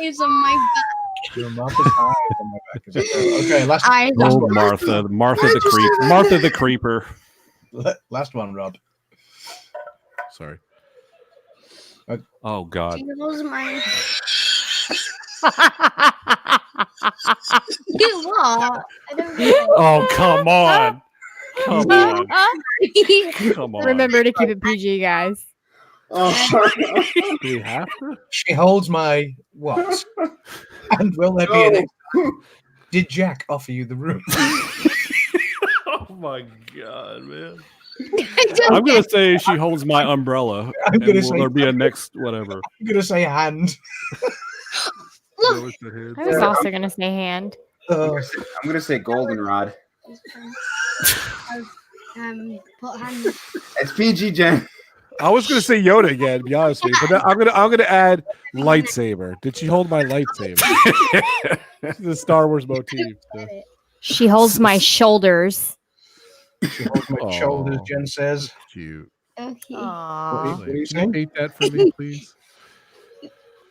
Eyes on my back. Your Martha's eyes on my back. Is it? Okay, last Oh, Martha. Martha the creep. Martha the creeper. last one, Rob. Sorry. Oh, God. She knows my. You what? I don't know. Oh, come on. Come on. Come on. Remember to keep it PG, guys. Oh, Do we have to? She holds my what? And will there be an next time? Did Jack offer you the room? Oh, my God, man. I'm going to say she holds my umbrella. I'm And gonna will say- there be a next whatever? I'm gonna say hand. Look. I was also going to say hand. I'm gonna say goldenrod. Put hand. It's PG, Jen. I was gonna say Yoda again, to be honest with you, but I'm gonna add lightsaber. Did she hold my lightsaber? This is a Star Wars motif. So. She holds my shoulders. She holds my Aw. shoulders, Jen says. Cute. Okay. Aww. What are you Can saying? you paint that for me, please?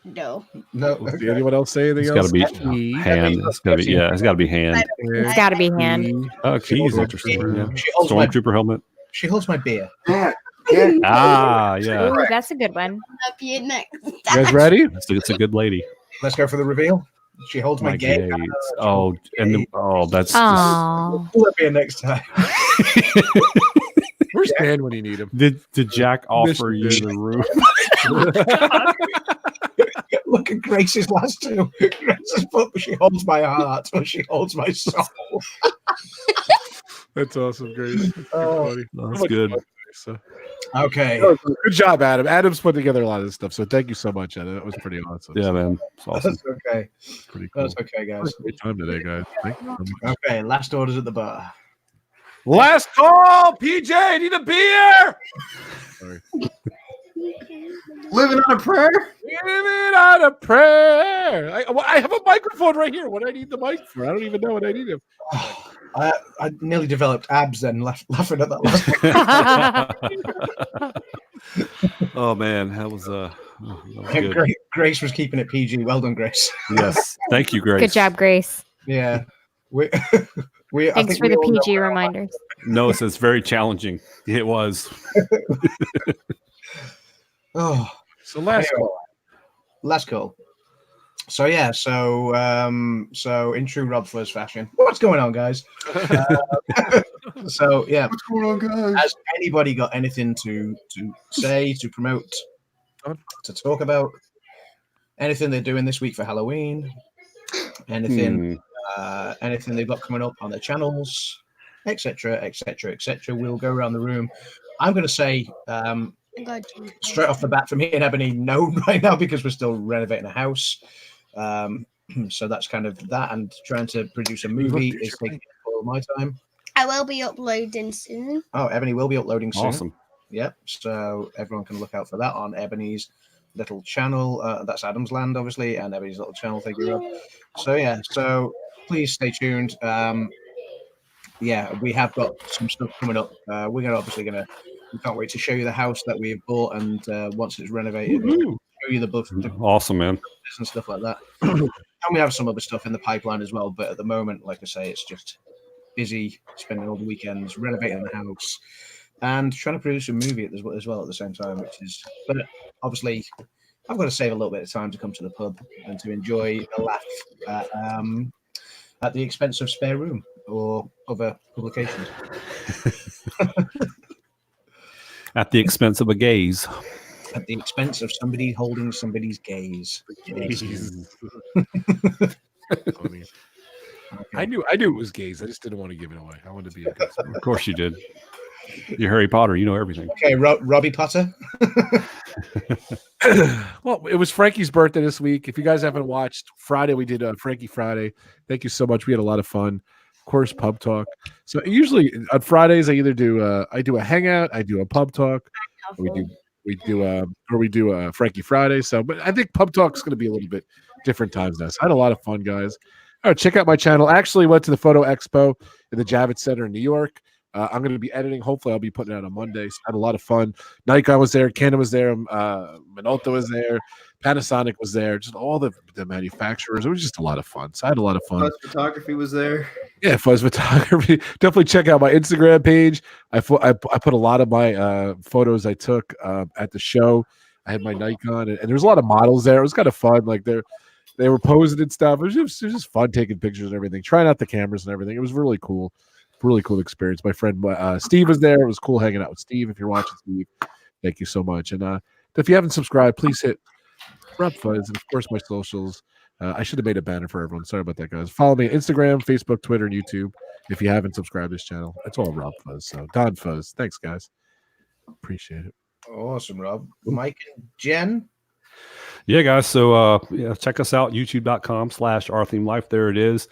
No. No. Did anyone else say anything It's else? got to be hand. It's got to be, yeah, it's got to be hand. It's got to be hand. Oh, She keys holds my interesting. beer. Yeah. She holds my Stormtrooper helmet. She holds my beer. Yeah. Yeah. Ah, yeah. Ooh, that's a good one. That'd be it next. You guys ready? It's a good lady. Let's go for the reveal. She holds my My gay. gaze. Oh, and that's. Aww. Will there be a next time? Where's Dan when you need him? Did Jack offer you Mission the room? Look at Grace's last two. Grace's put, she holds my heart, or she holds my soul. That's awesome, Grace. That's Oh. funny. That's good. So, Okay. good job, Adam. Adam's put together a lot of this stuff, so thank you so much, Adam. That was pretty awesome. Yeah, man. It's awesome. That's okay. Pretty cool. That's okay, guys. Great time today, guys. Thank you so much. Okay, last orders at the bar. Last call, PJ. Need a beer. Sorry. Living on a prayer. We it out of prayer. I have a microphone right here. What do I need the mic for? I don't even know what I need it. I nearly developed abs then laughing at that last. Oh man, that was good. Grace was keeping it PG. Well done, Grace. Yes, thank you, Grace. Good job, Grace. Yeah, we Thanks for the PG reminders. No, it's very challenging. It was. Oh, so last call. So yeah, so in true RobFuz fashion, what's going on, guys? So yeah, What's going on, guys? has anybody got anything to say, to promote, to talk about? Anything they're doing this week for Halloween? Anything they've got coming up on their channels, etc., etc., etc. We'll go around the room. I'm going to say straight off the bat from me and Ebony, no, right now, because we're still renovating a house. So that's kind of that, and trying to produce a movie is taking all my time. I will be uploading soon. Oh, Ebony will be uploading soon. Awesome. Yep. So everyone can look out for that on Ebony's little channel. That's AdamsLand, obviously, and Ebony's little channel figure. So yeah. So please stay tuned. Yeah, we have got some stuff coming up. We can't wait to show you the house that we've bought, and once it's renovated, show you the book. Awesome, man. And stuff like that. And we have some other stuff in the pipeline as well. But at the moment, like I say, it's just busy spending all the weekends renovating the house and trying to produce a movie as well at the same time, which is. But obviously, I've got to save a little bit of time to come to the pub and to enjoy a laugh at the expense of spare room or other publications. At the expense of a gaze. At the expense of somebody holding somebody's gaze. I knew it was gays. I just didn't want to give it away. I wanted to be a gays. Of course you did. You're Harry Potter. You know everything. Okay, Robbie Potter. Well, it was Frankie's birthday this week. If you guys haven't watched Friday, we did Frankie Friday. Thank you so much. We had a lot of fun. Of course, pub talk. So usually on Fridays, I either do a hangout, I do a pub talk, we do Frankie Friday. So, but I think pub talk is going to be a little bit different times now. So I had a lot of fun, guys. All right, check out my channel. I actually went to the Photo Expo in the Javits Center in New York. I'm going to be editing. Hopefully, I'll be putting it out on Monday. So I had a lot of fun. Nikon was there. Canon was there. Minolta was there. Panasonic was there. Just all the manufacturers. It was just a lot of fun. So I had a lot of fun. Fuzz Photography was there. Yeah, Fuzz Photography. Definitely check out my Instagram page. I put a lot of my photos I took at the show. I had my Nikon, and there was a lot of models there. It was kind of fun. Like they were posing and stuff. It was just fun taking pictures and everything, trying out the cameras and everything. It was really cool. Really cool experience. My friend Steve was there. It was cool hanging out with Steve. If you're watching, Steve, thank you so much. And if you haven't subscribed, please hit RobFuz, and of course my socials. I should have made a banner for everyone. Sorry about that, guys. Follow me on Instagram, Facebook, Twitter, and YouTube. If you haven't subscribed to this channel, it's all RobFuz. So Don Fuzz. Thanks, guys. Appreciate it. Awesome, Rob. Mike and Jen. Yeah, guys. So check us out, youtube.com/OurThemeLife. There it is.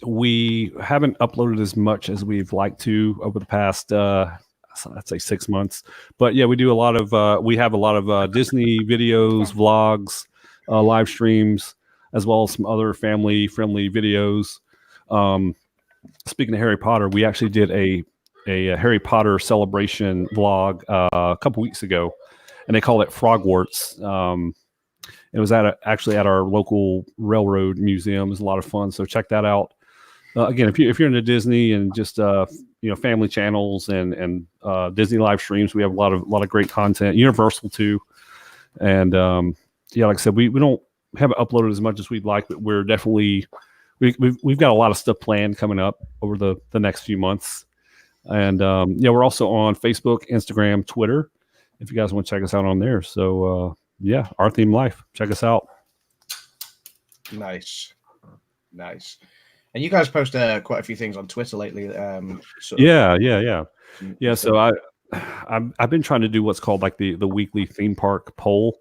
We haven't uploaded as much as we've liked to over the past, I'd say 6 months. But yeah, we have a lot of Disney videos, vlogs, live streams, as well as some other family-friendly videos. Speaking of Harry Potter, we actually did a Harry Potter celebration vlog a couple weeks ago, and they call it Frogwarts. It was actually at our local railroad museum. It was a lot of fun. So check that out. Again, if you're into Disney and just family channels and Disney live streams, we have a lot of great content. Universal too, and like I said, we haven't uploaded as much as we'd like, but we're definitely we've got a lot of stuff planned coming up over the next few months. And we're also on Facebook, Instagram, Twitter, if you guys want to check us out on there. So Our Theme Life, check us out. Nice. And you guys post quite a few things on Twitter lately. Yeah. So I've been trying to do what's called like the weekly theme park poll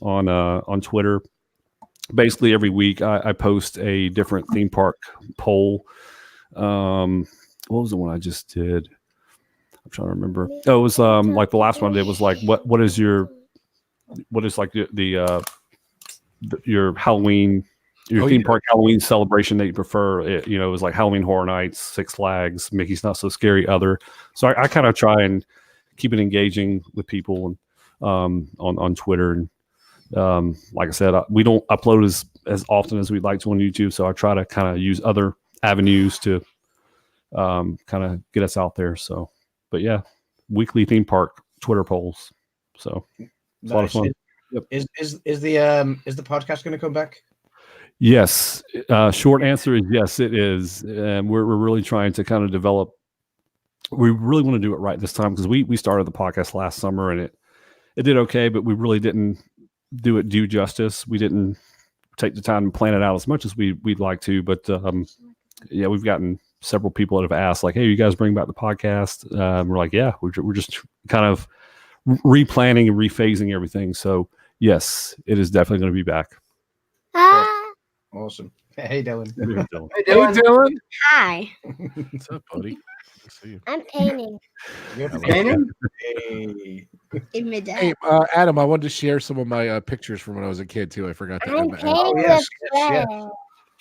on Twitter. Basically, every week I post a different theme park poll. What was the one I just did? I'm trying to remember. Oh, it was like the last one I did was like what is your what is like your Halloween, your theme park Halloween celebration that you prefer. It was like Halloween Horror Nights, Six Flags, Mickey's Not So Scary, other. So I kind of try and keep it engaging with people and on Twitter. And like I said, we don't upload as often as we'd like to on YouTube. So I try to kind of use other avenues to kind of get us out there. So, but yeah, weekly theme park Twitter polls. So it's a lot of fun. Yep. Is the podcast going to come back? Yes. Short answer is yes, it is. We're really trying to kind of develop. We really want to do it right this time because we started the podcast last summer and it did okay, but we really didn't do it due justice. We didn't take the time to plan it out as much as we'd like to. But yeah, we've gotten several people that have asked, like, "Hey, you guys bring back the podcast?" We're like, "Yeah, we're just kind of replanning and rephasing everything." So yes, it is definitely going to be back. Awesome. Hey, Dylan. Hey, Dylan. Hi. What's up, buddy? Good to see you. I'm painting. You're painting? In my dad. Hey, Adam, I wanted to share some of my pictures from when I was a kid too. I forgot to. I'm painting yes.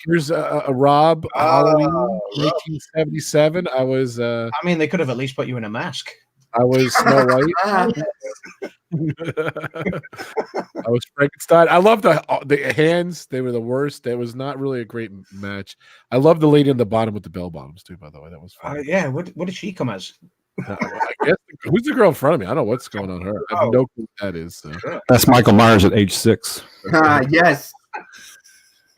Here's a Rob Halloween 1977. I was. I mean, they could have at least put you in a mask. I was Snow White. I was Frankenstein. I love the hands. They were the worst. It was not really a great match. I love the lady on the bottom with the bell bottoms too. By the way, that was fun. Yeah. What did she come as? I guess who's the girl in front of me? I don't know what's going on her. I have no clue what that is. So. That's Michael Myers at age 6. Yes.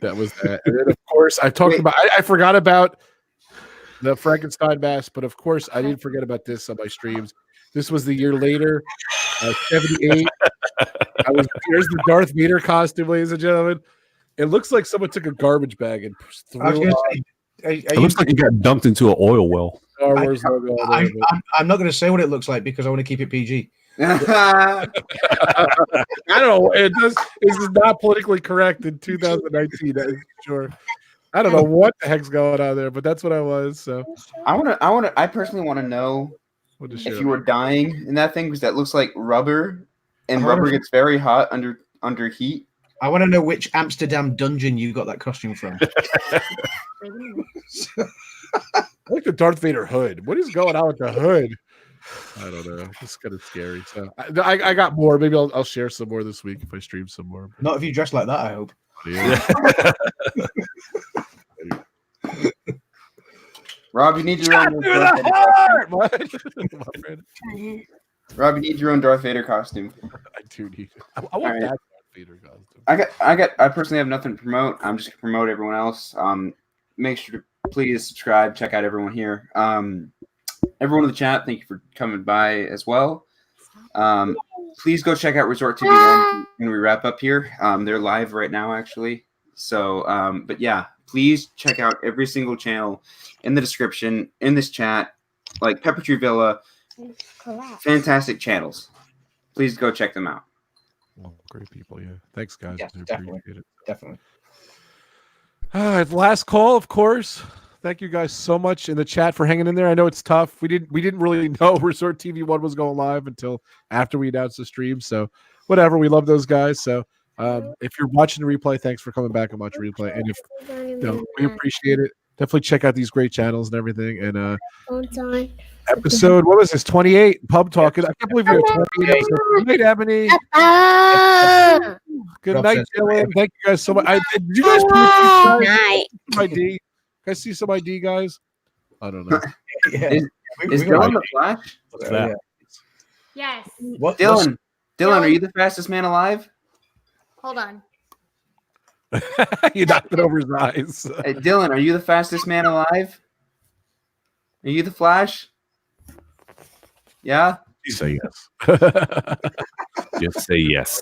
That was that. And then, of course, I talked about. I forgot about the Frankenstein mask, but of course, I didn't forget about this on my streams. This was the year later, 78. Here's the Darth Vader costume, ladies and gentlemen. It looks like someone took a garbage bag and threw it on. It looks like you got dumped into an oil well. Star Wars logo on there, I'm not going to say what it looks like because I want to keep it PG. I don't know. This is not politically correct in 2019. That is sure. I don't know what the heck's going on there, but that's what I was. So I personally want to know if you were dying in that thing because that looks like rubber, and rubber gets very hot under heat. I want to know which Amsterdam dungeon you got that costume from. I like the Darth Vader hood. What is going on with the hood? I don't know. It's kind of scary. So I got more. Maybe I'll share some more this week if I stream some more. Not if you dress like that, I hope. Yeah. Rob, you need your own. Rob, you need your own Darth Vader costume. I do need it. I want that Darth Vader costume. I personally have nothing to promote. I'm just gonna promote everyone else. Make sure to please subscribe. Check out everyone here. Everyone in the chat, thank you for coming by as well. Please go check out Resort TV when we wrap up here. They're live right now, actually. So, but yeah, please check out every single channel in the description, in this chat, like Pepper Tree Villa. Fantastic channels. Please go check them out. Well, great people, yeah. Thanks, guys. Yeah, I definitely. appreciate it. Definitely. Last call, of course. Thank you guys so much in the chat for hanging in there. I know it's tough. We didn't really know Resort TV 1 was going live until after we announced the stream. So whatever, we love those guys. So if you're watching the replay, thanks for coming back and watching the replay. And if we appreciate it. Definitely check out these great channels and everything. And episode, what was this? 28 Pub Talk. I can't believe you're 28 episodes. Good night, Ebony. Good night, Dylan. Thank you guys so much. Did you guys see my D? Guys see some ID, guys? I don't know. Is Dylan the Flash? What's that? Yes. Dylan, are you the fastest man alive? Hold on. You knocked it over his eyes. Hey, Dylan, are you the fastest man alive? Are you the Flash? Yeah? You say yes. Just say yes.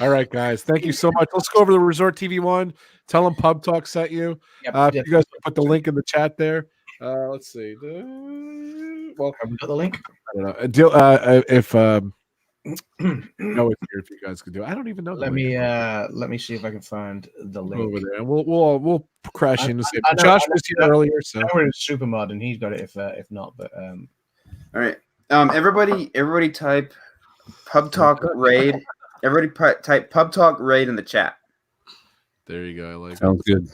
All right, guys. Thank you so much. Let's go over the Resort TV 1. Tell them Pub Talk sent you. If you guys put the link in the chat there. Let's see. Well, have we got the link? I don't know. If no, it's here if you guys can do it. I don't even know. Let me see if I can find the link over there. We'll crash in. Josh was here earlier, so we're in Supermod, and he's got it. If not, but all right. Everybody type Pub Talk Raid. Everybody type Pub Talk Raid in the chat. There you go. I like Sounds good.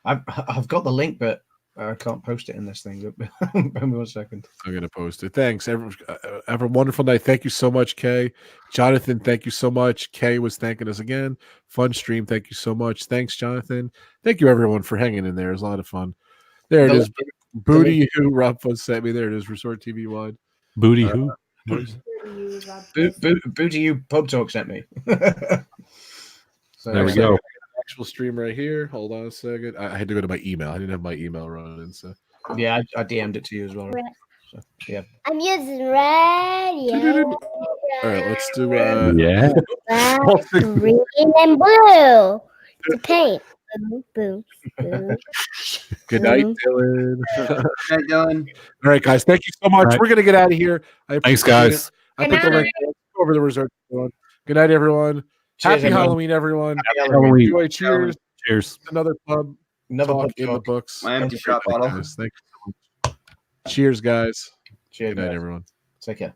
I've got the link, but I can't post it in this thing. Give me 1 second. I'm gonna post it. Thanks. Have a wonderful night. Thank you so much, Kay. Jonathan, thank you so much. Kay was thanking us again. Fun stream. Thank you so much. Thanks, Jonathan. Thank you everyone for hanging in there. It was a lot of fun. There it is. Booty who RobFuz sent me. There it is. Resort TV Wide. Booty who? Booty you Pub Talk sent me. So There we go. Actual stream right here. Hold on a second. I had to go to my email. I didn't have my email running. So yeah, I DM'd it to you as well. So, yeah. I'm using radio. all right, let's do Yeah. Green and blue to paint. Boo, boo, boo. good night, Dylan. Good night, Dylan. All right, guys. Thank you so much. Right. We're gonna get out of here. Thanks, appreciate guys. it. I put the link over the resort. Good night, everyone. Cheers, Happy everyone. Halloween, everyone. Happy Halloween. Enjoy. Cheers. Cheers. Another pub Another talk Pub in the Talk. books. My empty Have a shot great night, bottle. guys. Thank you so much. Cheers, guys. Cheers, Good night, guys. everyone. Take care.